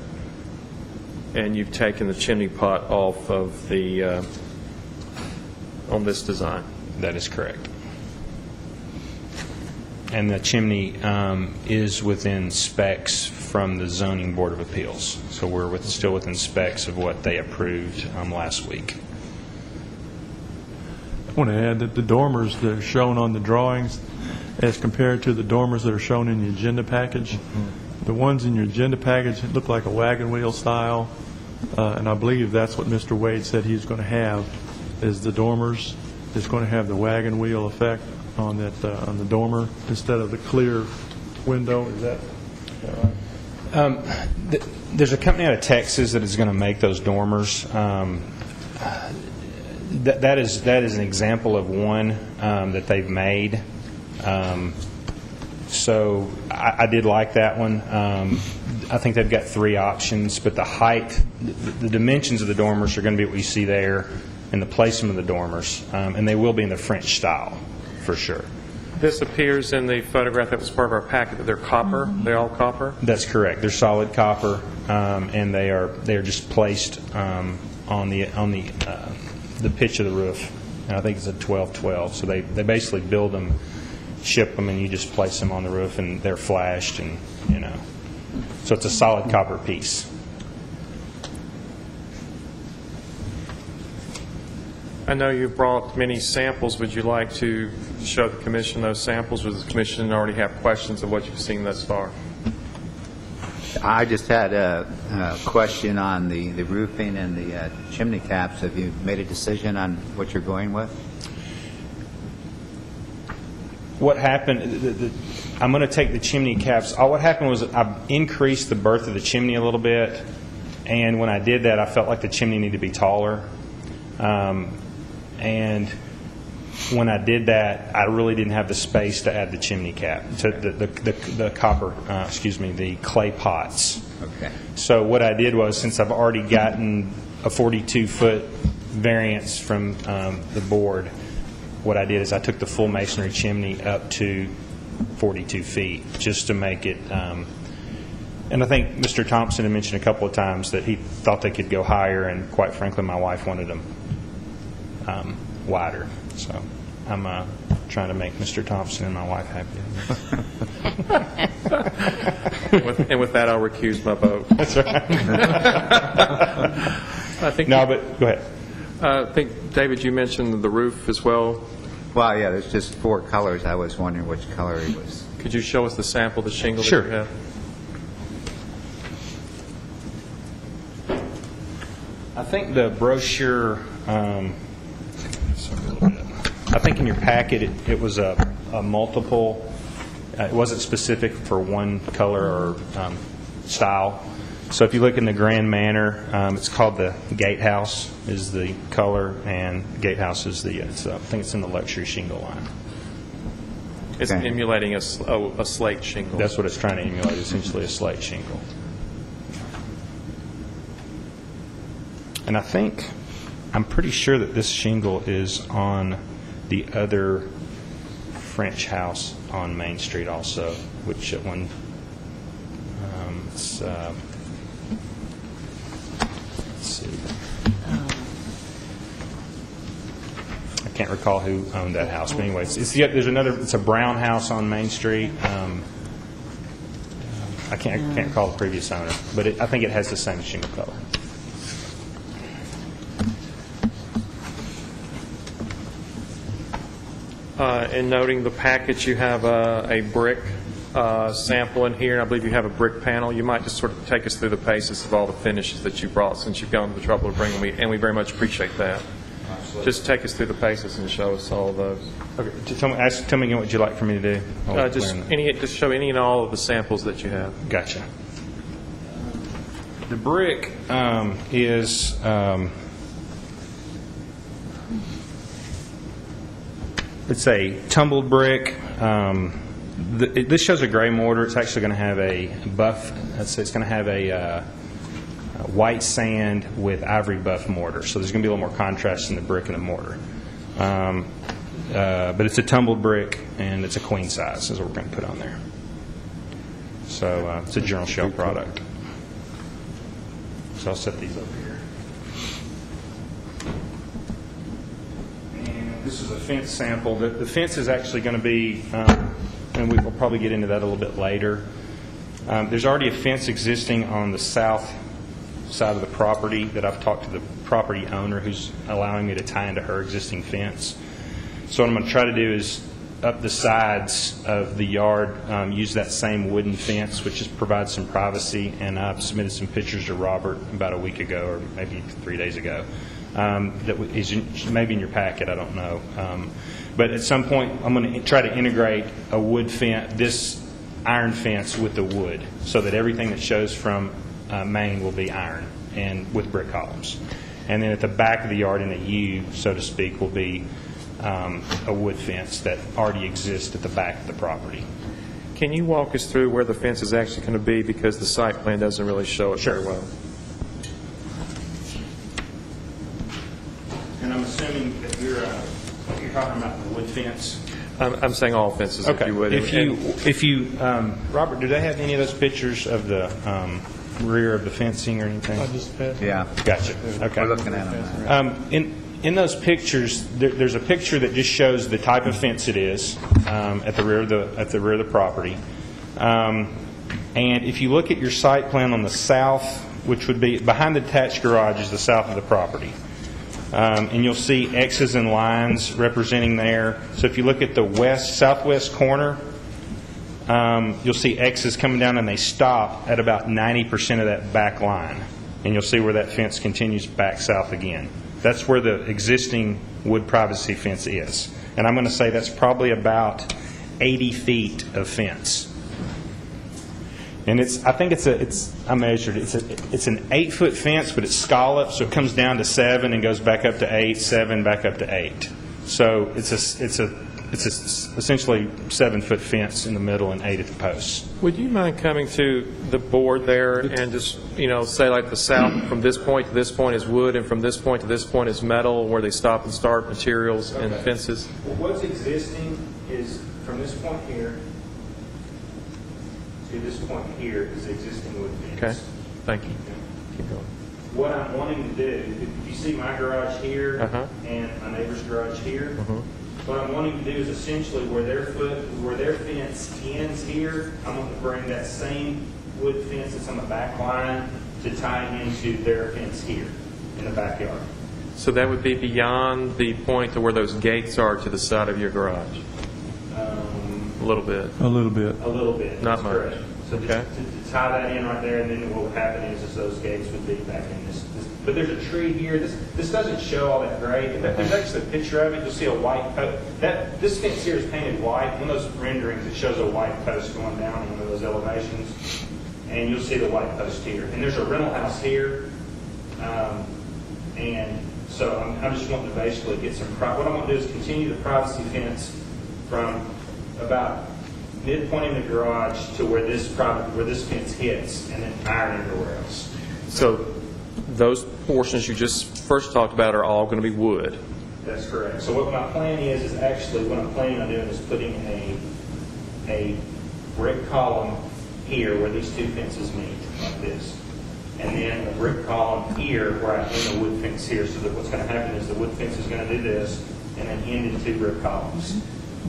Speaker 1: And you've taken the chimney pot off of the on this design.
Speaker 11: That is correct. And the chimney is within specs from the Zoning Board of Appeals. So we're still within specs of what they approved last week.
Speaker 5: I want to add that the dormers that are shown on the drawings as compared to the dormers that are shown in the agenda package, the ones in your agenda package look like a wagon wheel style, and I believe that's what Mr. Wade said he's going to have, is the dormers. It's going to have the wagon wheel effect on the dormer instead of the clear window. Is that right?
Speaker 11: There's a company out of Texas that is going to make those dormers. That is an example of one that they've made. So I did like that one. I think they've got 3 options, but the height, the dimensions of the dormers are going to be what you see there, and the placement of the dormers, and they will be in the French style. for sure.
Speaker 1: This appears in the photograph that was part of our packet that they're copper. They're all copper?
Speaker 11: That's correct. They're solid copper, and they are just placed on the pitch of the roof. And I think it's a 12-12. So they basically build them, ship them, and you just place them on the roof, and they're flashed, and so it's a solid copper piece.
Speaker 1: I know you brought many samples. Would you like to show the commission those samples, or does the commission already have questions of what you've seen thus far?
Speaker 4: I just had a question on the roofing and the chimney caps. Have you made a decision on what you're going with?
Speaker 11: What happened, I'm going to take the chimney caps. What happened was I increased the berth of the chimney a little bit, and when I did that, I felt like the chimney needed to be taller. And when I did that, I really didn't have the space to add the chimney cap, to the copper, the clay pots.
Speaker 4: Okay.
Speaker 11: So what I did was, since I've already gotten a 42-foot variance from the board, what I did is I took the full masonry chimney up to 42 feet, just to make it, and I think Mr. Thompson had mentioned a couple of times that he thought they could go higher, and quite frankly, my wife wanted them wider. So I'm trying to make Mr. Thompson and my wife happy.
Speaker 1: And with that, I'll recuse my vote.
Speaker 11: That's right.
Speaker 1: I think
Speaker 11: No, but go ahead.
Speaker 1: I think, David, you mentioned the roof as well.
Speaker 4: Well, yeah, there's just 4 colors. I was wondering which color he was.
Speaker 1: Could you show us the sample, the shingle
Speaker 11: Sure.
Speaker 1: that you have?
Speaker 11: I think the brochure, sorry, a little bit. I think in your packet it was a multiple. It wasn't specific for one color or style. So if you look in the Grand Manor, it's called the Gatehouse is the color, and Gatehouse is the. I think it's in the luxury shingle line.
Speaker 1: It's
Speaker 4: Okay.
Speaker 1: emulating a slate shingle.
Speaker 11: That's what it's trying to emulate, essentially a slate shingle. And I'm pretty sure that this shingle is on the other French house on Main Street also, which at one, let's see. I can't recall who owned that house, but anyways, it's a brown house on Main Street. I can't recall the previous owner, but I think it has the same shingle color.
Speaker 1: In noting the package, you have a brick sample in here, and I believe you have a brick panel. You might just sort of take us through the paces of all the finishes that you brought, since you've gone to the trouble of bringing them, and we very much appreciate that. Just take us through the paces and show us all of those.
Speaker 11: Okay, tell me again what you'd like for me to do.
Speaker 1: Just show any and all of the samples that you have.
Speaker 11: Gotcha. The brick is it's a tumbled brick. This shows a gray mortar. It's actually going to have a buff. It's going to have a white sand with ivory buff mortar. So there's going to be a little more contrast in the brick and the mortar. But it's a tumbled brick, and it's a queen size is what we're going to put on there. So it's a general shell product. So I'll set these over here. And this is a fence sample. The fence is actually going to be, and we'll probably get into that a little bit later. There's already a fence existing on the south side of the property that I've talked to the property owner who's allowing me to tie into her existing fence. So what I'm going to try to do is up the sides of the yard, use that same wooden fence, which just provides some privacy, and I've submitted some pictures to Robert about a week ago or maybe 3 days ago. That is maybe in your packet, I don't know. But at some point, I'm going to try to integrate a wood fence, this iron fence with the wood, so that everything that shows from Main will be iron and with brick columns. And then at the back of the yard in a U, so to speak, will be a wood fence that already exists at the back of the property.
Speaker 1: Can you walk us through where the fence is actually going to be, because the site plan doesn't really show it very well?
Speaker 11: And I'm assuming that you're talking about the wood fence?
Speaker 1: I'm saying all fences, if
Speaker 11: Okay.
Speaker 1: you would.
Speaker 11: If you, Robert, do they have any of those pictures of the rear of the fencing or anything?
Speaker 4: Yeah.
Speaker 11: Gotcha. Okay.
Speaker 4: We're looking at them.
Speaker 11: In those pictures, there's a picture that just shows the type of fence it is at the rear of the property. And if you look at your site plan on the south, which would be behind the detached garage, is the south of the property. And you'll see X's and lines representing there. So if you look at the southwest corner, you'll see X's coming down and they stop at about 90% of that back line. And you'll see where that fence continues back south again. That's where the existing wood privacy fence is. And I'm going to say that's probably about 80 feet of fence. And I measured it. It's an 8-foot fence, but it's scalloped, so it comes down to 7 and goes back up to 8, 7 back up to 8. So it's essentially 7-foot fence in the middle and 8 at the posts.
Speaker 1: Would you mind coming to the board there and just, say like the south from this point to this point is wood and from this point to this point is metal, where they stop and start materials and fences?
Speaker 11: What's existing is from this point here to this point here is the existing wood fence.
Speaker 1: Okay, thank you. Keep going.
Speaker 11: What I'm wanting to do, if you see my garage here
Speaker 1: Uh-huh.
Speaker 11: and my neighbor's garage here,
Speaker 1: Mhm.
Speaker 11: what I'm wanting to do is essentially where their fence ends here, I'm going to bring that same wood fence that's on the back line to tie into their fence here in the backyard.
Speaker 1: So that would be beyond the point to where those gates are to the side of your garage? A little bit.
Speaker 5: A little bit.
Speaker 11: A little bit.
Speaker 1: Not
Speaker 11: that's
Speaker 1: much.
Speaker 11: correct. So
Speaker 1: Okay.
Speaker 11: to tie that in right there, and then what would happen is those gates would be back in this. But there's a tree here. This doesn't show all that great. There's actually a picture of it. You'll see a white post. This fence here is painted white. One of those renderings, it shows a white post going down in one of those elevations. And you'll see the white post here. And there's a rental house here. And so I'm just wanting to basically get some, what I'm going to do is continue the privacy fence from about midpoint in the garage to where this fence hits, and then iron everywhere else.
Speaker 1: So those portions you just first talked about are all going to be wood?
Speaker 11: That's correct. So what my plan is actually what I'm planning on doing is putting a brick column here where these two fences meet, like this. And then a brick column here where I end the wood fence here. So that what's going to happen is the wood fence is going to do this and then end in 2 brick columns.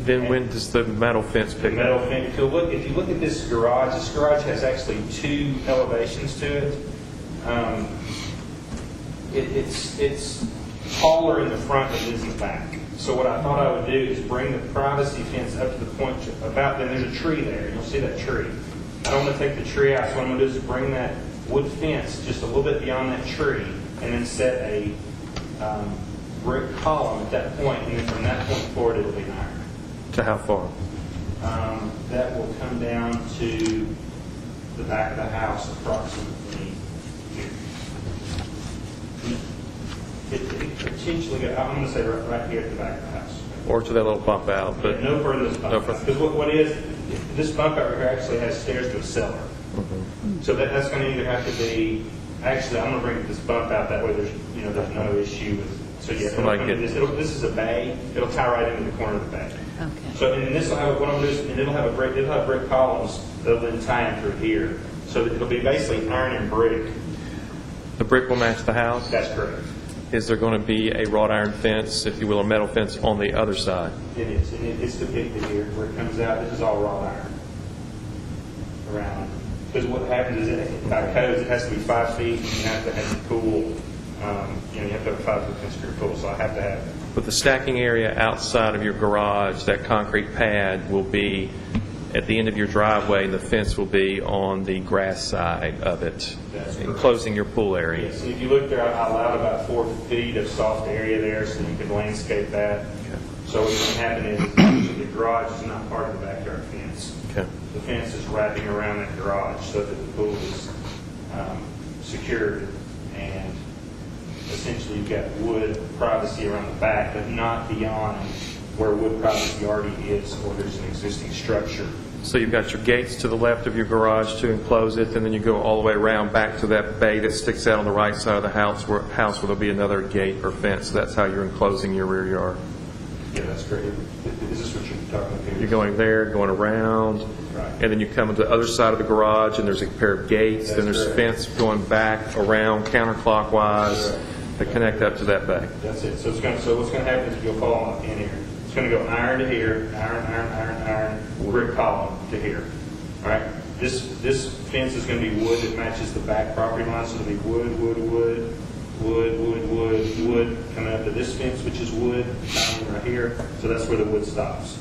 Speaker 1: Then when does the metal fence pick
Speaker 11: Metal
Speaker 1: up?
Speaker 11: fence. If you look at this garage has actually 2 elevations to it. It's taller in the front than it is in the back. So what I thought I would do is bring the privacy fence up to the point about, then there's a tree there. You'll see that tree. I don't want to take the tree out, so what I'm going to do is bring that wood fence just a little bit beyond that tree and then set a brick column at that point, and then from that point forward it'll be iron.
Speaker 1: To how far?
Speaker 11: That will come down to the back of the house approximately here. It potentially, I'm going to say right here at the back of the house.
Speaker 1: Or to that little bump out? But
Speaker 11: No further than this bump
Speaker 1: No
Speaker 11: out.
Speaker 1: further.
Speaker 11: Because what is, this bump out right here actually has stairs to a cellar. So that's going to either have to be, actually, I'm going to bring this bump out, that way there's no issue with, so yeah, this is a bay, it'll tie right into the corner of the bay.
Speaker 9: Okay.
Speaker 11: So, and then this will have, what I'm going to do is, and it'll have brick columns that'll then tie in through here. So that it'll be basically iron and brick.
Speaker 1: the brick will match the house?
Speaker 11: That's correct.
Speaker 1: Is there going to be a wrought iron fence, if you will, a metal fence on the other side?
Speaker 11: It is, and it's depicted here, where it comes out, this is all wrought iron around. Because what happens is, by codes, it has to be 5 feet, and you have to have the pool, you have to have a 5-foot fence for your pool, so I have to have.
Speaker 1: But the stacking area outside of your garage, that concrete pad will be at the end of your driveway, and the fence will be on the grass side of it,
Speaker 11: That's correct.
Speaker 1: enclosing your pool area.
Speaker 11: Yes, and if you look there, I allowed about 4 feet of soft area there, so you could landscape that. So what's going to happen is, the garage is not part of the backyard fence.
Speaker 1: Okay.
Speaker 11: The fence is wrapping around that garage so that the pool is secured, and essentially you've got wood privacy around the back, but not beyond where wood privacy already is, or there's an existing structure.
Speaker 1: So you've got your gates to the left of your garage to enclose it, and then you go all the way around back to that bay that sticks out on the right side of the house where there'll be another gate or fence. That's how you're enclosing your rear yard.
Speaker 11: Yeah, that's great. Is this what you're
Speaker 1: You're going there, going around, and then you come to the other side of the garage, and there's a pair of gates, then there's a fence going back around counterclockwise that connect up to that bay.
Speaker 11: That's it. So what's going to happen is you'll fall in here. It's going to go iron to here, iron, brick column to here. All right. This fence is going to be wood that matches the back property line, so it'll be wood coming up to this fence, which is wood, right here. So that's where the wood stops.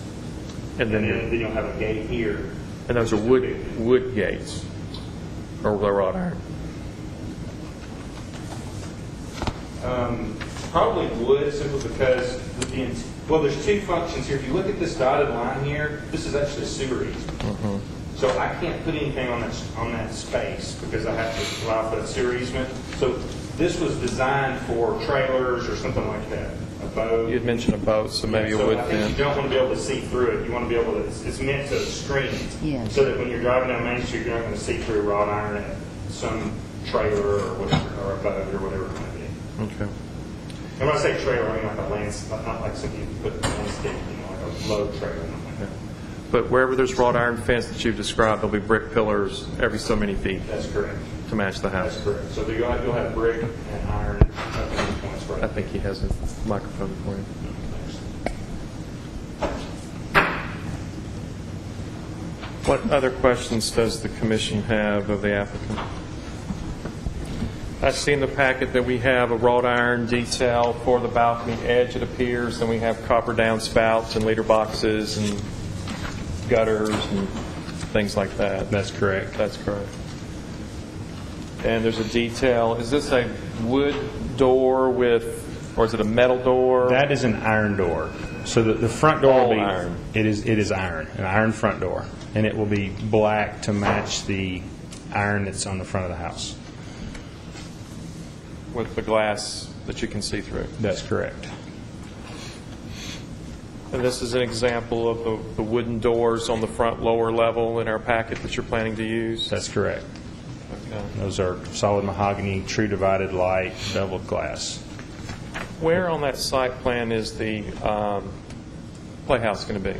Speaker 1: And then
Speaker 11: you'll have a gate here.
Speaker 1: And those are wood gates, or they're wrought iron.
Speaker 11: Probably wood, simply because there's two functions here. If you look at this dotted line here, this is actually a sewer easement. So I can't put anything on that space because I have to allow for that sewer easement. So this was designed for trailers or something like that. A boat.
Speaker 1: You had mentioned a boat, so maybe a wood
Speaker 11: I think
Speaker 1: fence.
Speaker 11: you don't want to be able to see through it. You want to be able to. It's meant to screen it,
Speaker 9: Yes.
Speaker 11: so that when you're driving down Main Street, you're not going to see through wrought iron at some trailer or whatever, or a boat or whatever it might be.
Speaker 1: Okay.
Speaker 11: And when I say trailer, I mean like a not like something you put landscape, like a load trailer.
Speaker 1: But wherever there's wrought iron fence that you've described, there'll be brick pillars every so many feet
Speaker 11: That's correct.
Speaker 1: to match the house.
Speaker 11: That's correct. So you'll have brick and iron at many points. Right.
Speaker 1: I think he has a microphone for you. What other questions does the commission have of the applicant? I see in the packet that we have a wrought iron detail for the balcony edge, it appears, and we have copper downspouts and leader boxes and gutters and things like that.
Speaker 11: That's correct.
Speaker 1: That's correct. And there's a detail. Is this a wood door with, or is it a metal door?
Speaker 11: That is an iron door. So the front door
Speaker 1: All
Speaker 11: will be
Speaker 1: iron.
Speaker 11: It is iron, an iron front door, and it will be black to match the iron that's on the front of the house.
Speaker 1: With the glass that you can see through.
Speaker 11: That's correct.
Speaker 1: And this is an example of the wooden doors on the front lower level in our packet that you're planning to use?
Speaker 11: That's correct.
Speaker 1: Okay.
Speaker 11: Those are solid mahogany, true divided light, beveled glass.
Speaker 1: Where on that site plan is the playhouse going to be?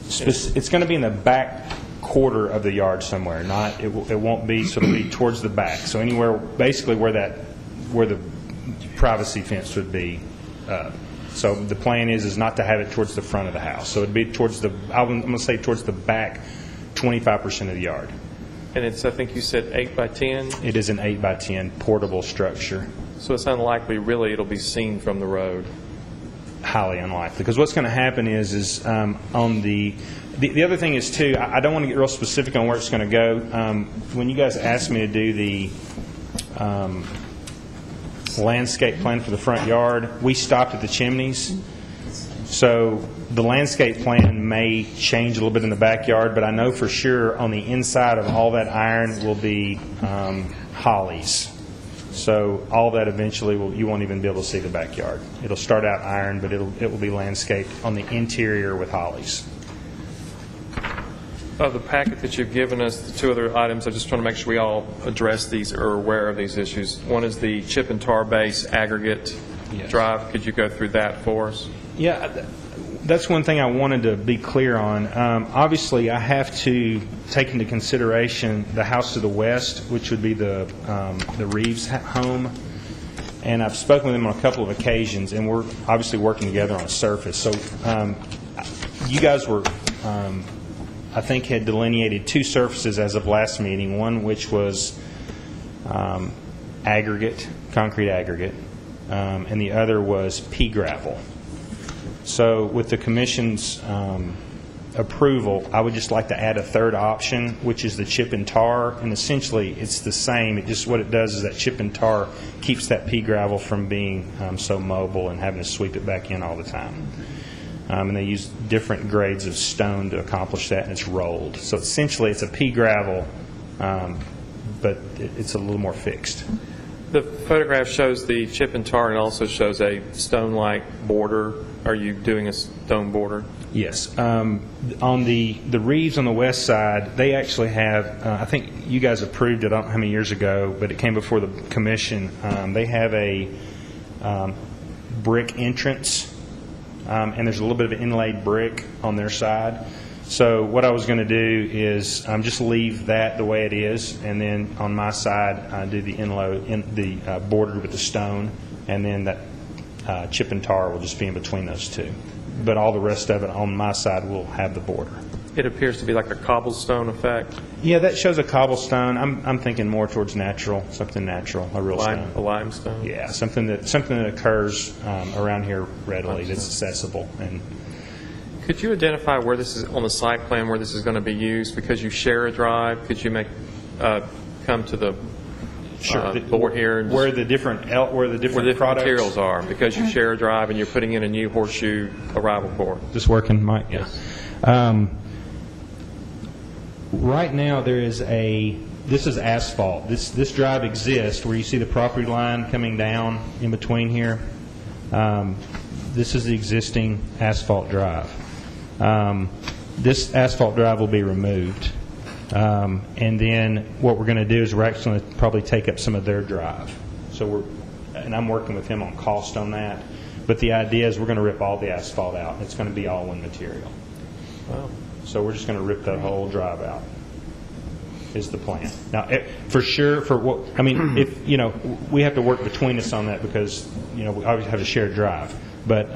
Speaker 11: It's going to be in the back quarter of the yard somewhere. It won't be. So it'll be towards the back. So anywhere, basically where the privacy fence would be. So the plan is not to have it towards the front of the house. So it'd be towards I'm going to say towards the back 25% of the yard.
Speaker 1: And it's, I think you said 8 by 10?
Speaker 11: It is an 8 by 10 portable structure.
Speaker 1: So it's unlikely, really, it'll be seen from the road.
Speaker 11: Highly unlikely. Because what's going to happen is on the other thing is, too, I don't want to get real specific on where it's going to go. When you guys asked me to do the landscape plan for the front yard, we stopped at the chimneys. So the landscape plan may change a little bit in the backyard, but I know for sure on the inside of all that iron will be hollies. So all that eventually, you won't even be able to see the backyard. It'll start out iron, but it will be landscaped on the interior with hollies.
Speaker 1: Of the packet that you've given us, the two other items, I just want to make sure we all address these or are aware of these issues. One is the chip and tar base aggregate drive. Could you go through that for us?
Speaker 11: Yeah, that's one thing I wanted to be clear on. Obviously, I have to take into consideration the house to the west, which would be the Reeves home. And I've spoken with them on a couple of occasions, and we're obviously working together on a surface. So you guys were, I think, had delineated two surfaces as of last meeting, one which was aggregate, concrete aggregate, and the other was pea gravel. So with the Commission's approval, I would just like to add a third option, which is the chip and tar. And essentially, it's the same. It just what it does is that chip and tar keeps that pea gravel from being so mobile and having to sweep it back in all the time. And they use different grades of stone to accomplish that, and it's rolled. So essentially, it's a pea gravel, but it's a little more fixed.
Speaker 1: The photograph shows the chip and tar and also shows a stone-like border. Are you doing a stone border?
Speaker 11: Yes. On the Reeves on the west side, they actually have, I think you guys approved it, I don't know how many years ago, but it came before the Commission. They have a brick entrance and there's a little bit of inlaid brick on their side. So what I was going to do is just leave that the way it is, and then on my side, do the border with the stone, and then that chip and tar will just be in between those two. But all the rest of it on my side will have the border.
Speaker 1: It appears to be like a cobblestone effect.
Speaker 11: Yeah, that shows a cobblestone. I'm thinking more towards natural, something natural, a real stone.
Speaker 1: A limestone.
Speaker 11: Yeah, something that occurs around here readily, that's accessible. And
Speaker 1: could you identify where this is on the site plan, where this is going to be used? Because you share a drive, could you come to the board here and
Speaker 11: where the different products,
Speaker 1: materials are? Because you share a drive and you're putting in a new horseshoe arrival core.
Speaker 11: This working, Mike? Yes. Right now, this is asphalt. This drive exists where you see the property line coming down in between here. This is the existing asphalt drive. This asphalt drive will be removed. And then what we're going to do is we're actually going to probably take up some of their drive. And I'm working with him on cost on that. But the idea is we're going to rip all the asphalt out. It's going to be all one material.
Speaker 1: Wow.
Speaker 11: So we're just going to rip that whole drive out, is the plan. Now, for sure, if, we have to work between us on that because, we obviously have a shared drive. But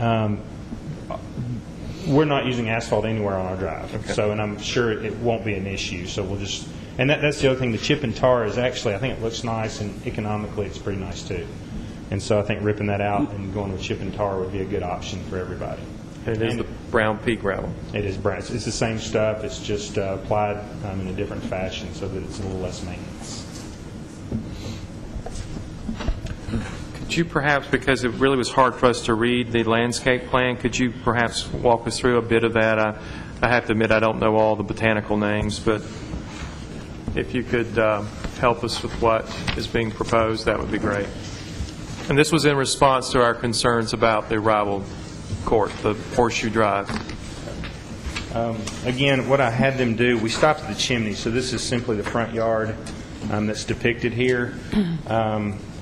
Speaker 11: we're not using asphalt anywhere on our drive. Okay. So, and I'm sure it won't be an issue. So we'll just, and that's the other thing. The chip and tar is actually, I think it looks nice, and economically it's pretty nice too. And so I think ripping that out and going with chip and tar would be a good option for everybody.
Speaker 1: And it is the brown pea gravel.
Speaker 11: It is brown. It's the same stuff. It's just applied in a different fashion so that it's a little less maintenance.
Speaker 1: Could you perhaps, because it really was hard for us to read the landscape plan, could you perhaps walk us through a bit of that? I have to admit I don't know all the botanical names, but if you could help us with what is being proposed, that would be great. And this was in response to our concerns about the arrival court, the horseshoe drive.
Speaker 11: Again, what I had them do, we stopped at the chimney, so this is simply the front yard that's depicted here.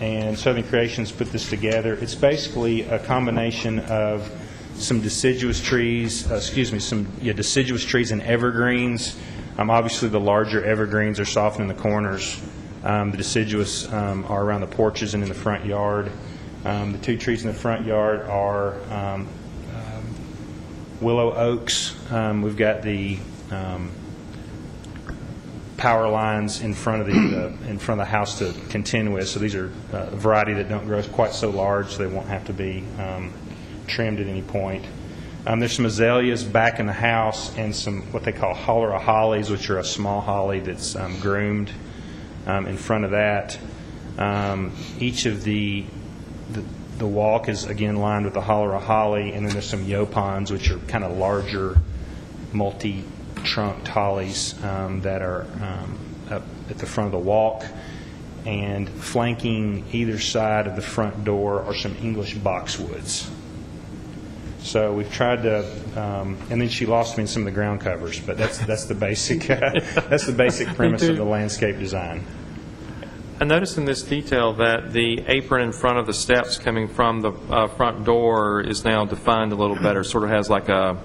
Speaker 11: And Southern Creations put this together. It's basically a combination of some deciduous trees, deciduous trees and evergreens. Obviously, the larger evergreens are softening the corners. The deciduous are around the porches and in the front yard. The two trees in the front yard are willow oaks. We've got the power lines in front of the house to contend with. So these are a variety that don't grow quite so large, so they won't have to be trimmed at any point. There's some azaleas back in the house and some what they call holler hollies, which are a small holly that's groomed in front of that. Each of the walk is again lined with a holler holly, and then there's some yopons, which are kind of larger, multi-trunked hollies that are up at the front of the walk. And flanking either side of the front door are some English boxwoods. So we've tried to, and then she lost me in some of the ground covers, but that's the basic that's the basic premise of the landscape design.
Speaker 1: I noticed in this detail that the apron in front of the steps coming from the front door is now defined a little better. Sort of has like a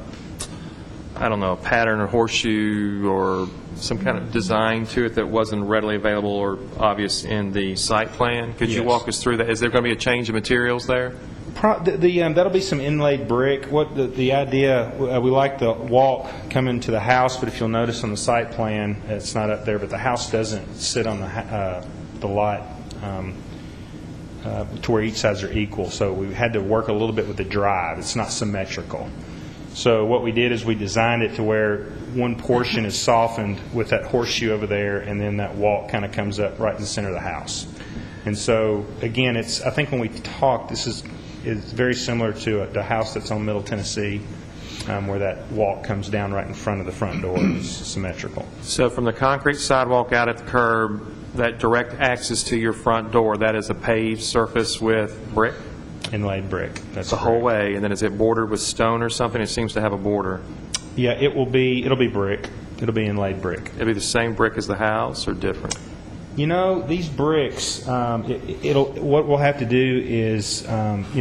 Speaker 1: pattern or horseshoe or some kind of design to it that wasn't readily available or obvious in the site plan. Could you walk us through that? Is there going to be a change of materials there?
Speaker 11: That'll be some inlaid brick. What the idea, we like the walk coming to the house, but if you'll notice on the site plan, it's not up there, but the house doesn't sit on the lot to where each sides are equal. So we had to work a little bit with the drive. It's not symmetrical. So what we did is we designed it to where one portion is softened with that horseshoe over there, and then that walk kind of comes up right in the center of the house. And so, again, I think when we talked, this is very similar to the house that's on Middle Tennessee, where that walk comes down right in front of the front door. It's symmetrical.
Speaker 1: So from the concrete sidewalk out at the curb, that direct access to your front door, that is a paved surface with brick?
Speaker 11: Inlaid brick. That's
Speaker 1: the whole way, and then is it bordered with stone or something? It seems to have a border.
Speaker 11: Yeah, it'll be brick. It'll be inlaid brick.
Speaker 1: It'll be the same brick as the house or different?
Speaker 11: You know, these bricks, what we'll have to do is,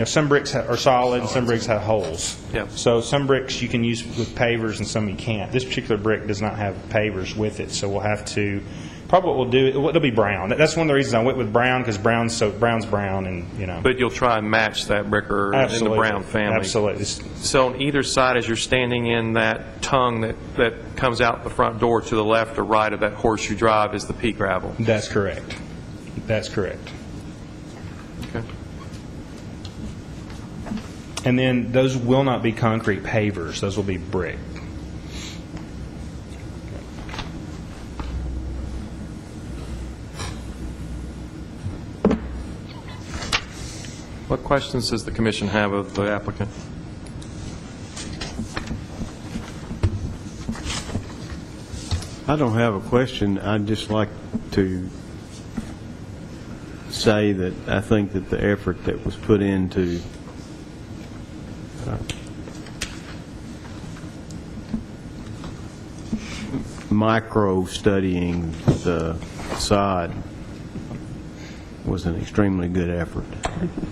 Speaker 11: some bricks are solid and some bricks have holes.
Speaker 1: Yep.
Speaker 11: So some bricks you can use with pavers and some you can't. This particular brick does not have pavers with it, so we'll have to, probably what we'll do, it'll be brown. That's one of the reasons I went with brown, because brown's brown and,
Speaker 1: But you'll try and match that brick or in the
Speaker 11: Absolutely.
Speaker 1: brown family.
Speaker 11: Absolutely.
Speaker 1: So on either side, as you're standing in that tongue that comes out the front door, to the left or right of that horseshoe drive is the pea gravel.
Speaker 11: That's correct. That's correct.
Speaker 1: Okay.
Speaker 11: And then those will not be concrete pavers. Those will be brick.
Speaker 1: What questions does the commission have of the applicant?
Speaker 7: I don't have a question. I'd just like to say that I think that the effort that was put into micro-studying the facade was an extremely good effort.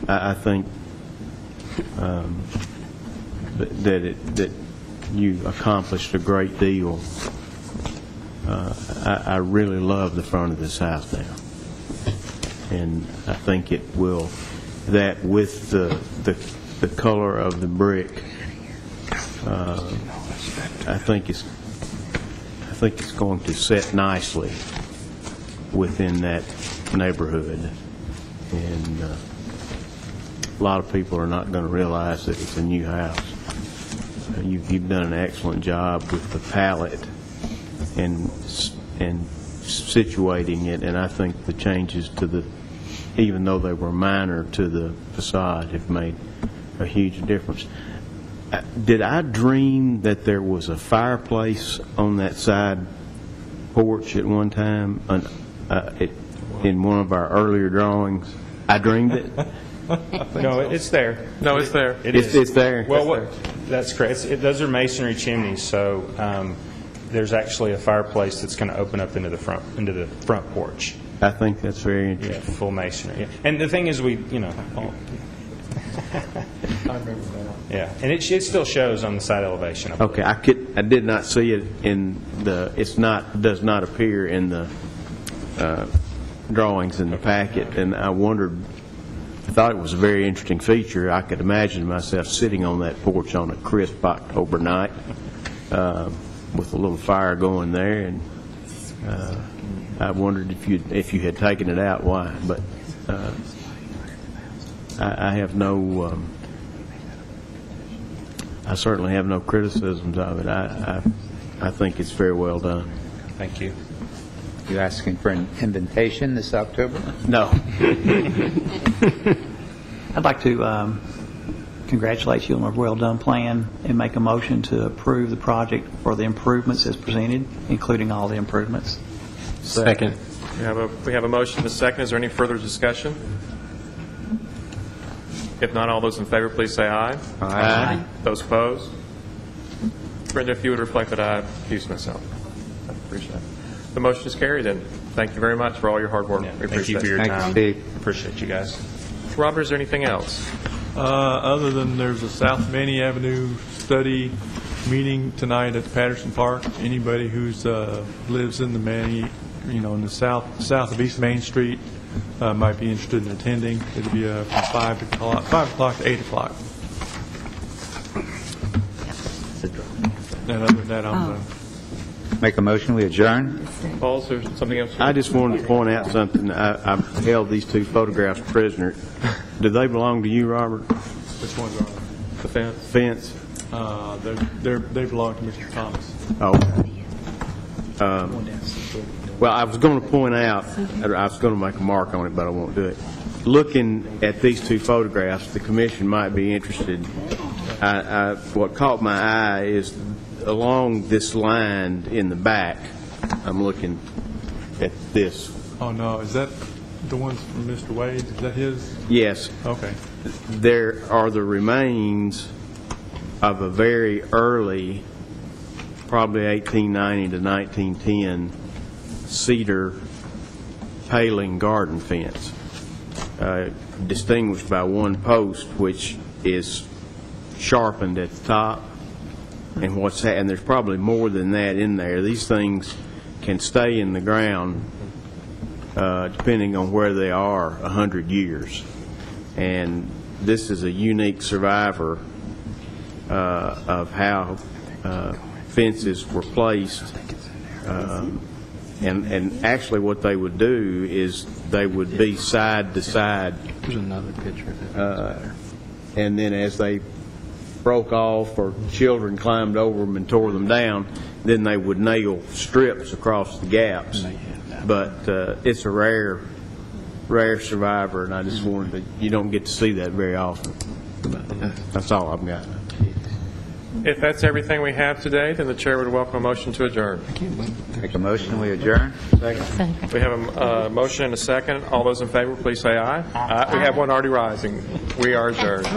Speaker 7: I think that you accomplished a great deal. I really love the front of this house now, and I think it will. That with the color of the brick, I think it's going to set nicely within that neighborhood, and a lot of people are not going to realize that it's a new house. You've done an excellent job with the palette and situating it, and I think the changes to the, even though they were minor to the facade, have made a huge difference. Did I dream that there was a fireplace on that side porch at one time in one of our earlier drawings? I dreamed it?
Speaker 11: No, it's there.
Speaker 1: No, it's there.
Speaker 7: It's there.
Speaker 11: Well, that's correct. Those are masonry chimneys, so there's actually a fireplace that's going to open up into the front porch.
Speaker 7: I think that's very interesting.
Speaker 11: Yeah, full masonry. Yeah. And the thing is, I
Speaker 1: remember that.
Speaker 11: Yeah, and it still shows on the side elevation.
Speaker 7: Okay, I did not see it in the. Does not appear in the drawings in the packet, and I wondered. I thought it was a very interesting feature. I could imagine myself sitting on that porch on a crisp October night with a little fire going there, and I wondered if you had taken it out, why. But I have no. I certainly have no criticisms of it. I think it's very well done.
Speaker 11: Thank you.
Speaker 4: You asking for an invitation this October?
Speaker 7: No.
Speaker 10: I'd like to congratulate you on a well-done plan and make a motion to approve the project for the improvements as presented, including all the improvements.
Speaker 1: Second. We have a motion and a second. Is there any further discussion? If not, all those in favor, please say aye.
Speaker 7: Aye.
Speaker 1: Those opposed? Brenda, if you would reflect that I accused myself. I appreciate it. The motion is carried, and thank you very much for all your hard work. We
Speaker 11: Thank you
Speaker 1: appreciate
Speaker 11: for your
Speaker 1: it.
Speaker 11: time. Appreciate you guys.
Speaker 1: Robert, is there anything else?
Speaker 5: Other than there's a South Manny Avenue study meeting tonight at Patterson Park. Anybody who's lives in the Manny, in the south of East Main Street, might be interested in attending. It'll be from 5 o'clock to 8 o'clock. And other than that, I'm done.
Speaker 4: Make a motion, we adjourn?
Speaker 1: Paul, is there something else?
Speaker 7: I just wanted to point out something. I held these two photographs prisoner. Do they belong to you, Robert?
Speaker 5: Which ones are
Speaker 1: The fence?
Speaker 5: they belong to Mr. Thomas.
Speaker 7: Well, I was going to point out, I was going to make a mark on it, but I won't do it. Looking at these two photographs, the commission might be interested. What caught my eye is along this line in the back, I'm looking at this.
Speaker 5: Oh, no, is that the ones from Mr. Wade? Is that his?
Speaker 7: Yes.
Speaker 5: Okay.
Speaker 7: There are the remains of a very early, probably 1890 to 1910, cedar paling garden fence, distinguished by one post, which is sharpened at the top. And there's probably more than that in there. These things can stay in the ground, depending on where they are, 100 years. And this is a unique survivor of how fences were placed. And actually what they would do is they would be side to side.
Speaker 1: There's another picture of that.
Speaker 7: And then as they broke off or children climbed over them and tore them down, then they would nail strips across the gaps. But it's a rare survivor, and I just wanted to, you don't get to see that very often. That's all I've got.
Speaker 1: If that's everything we have today, then the chair would welcome a motion to adjourn.
Speaker 4: Make a motion, we adjourn?
Speaker 3: Second.
Speaker 1: We have a motion and a second. All those in favor, please say aye. Aye. We have one already rising. We are adjourned.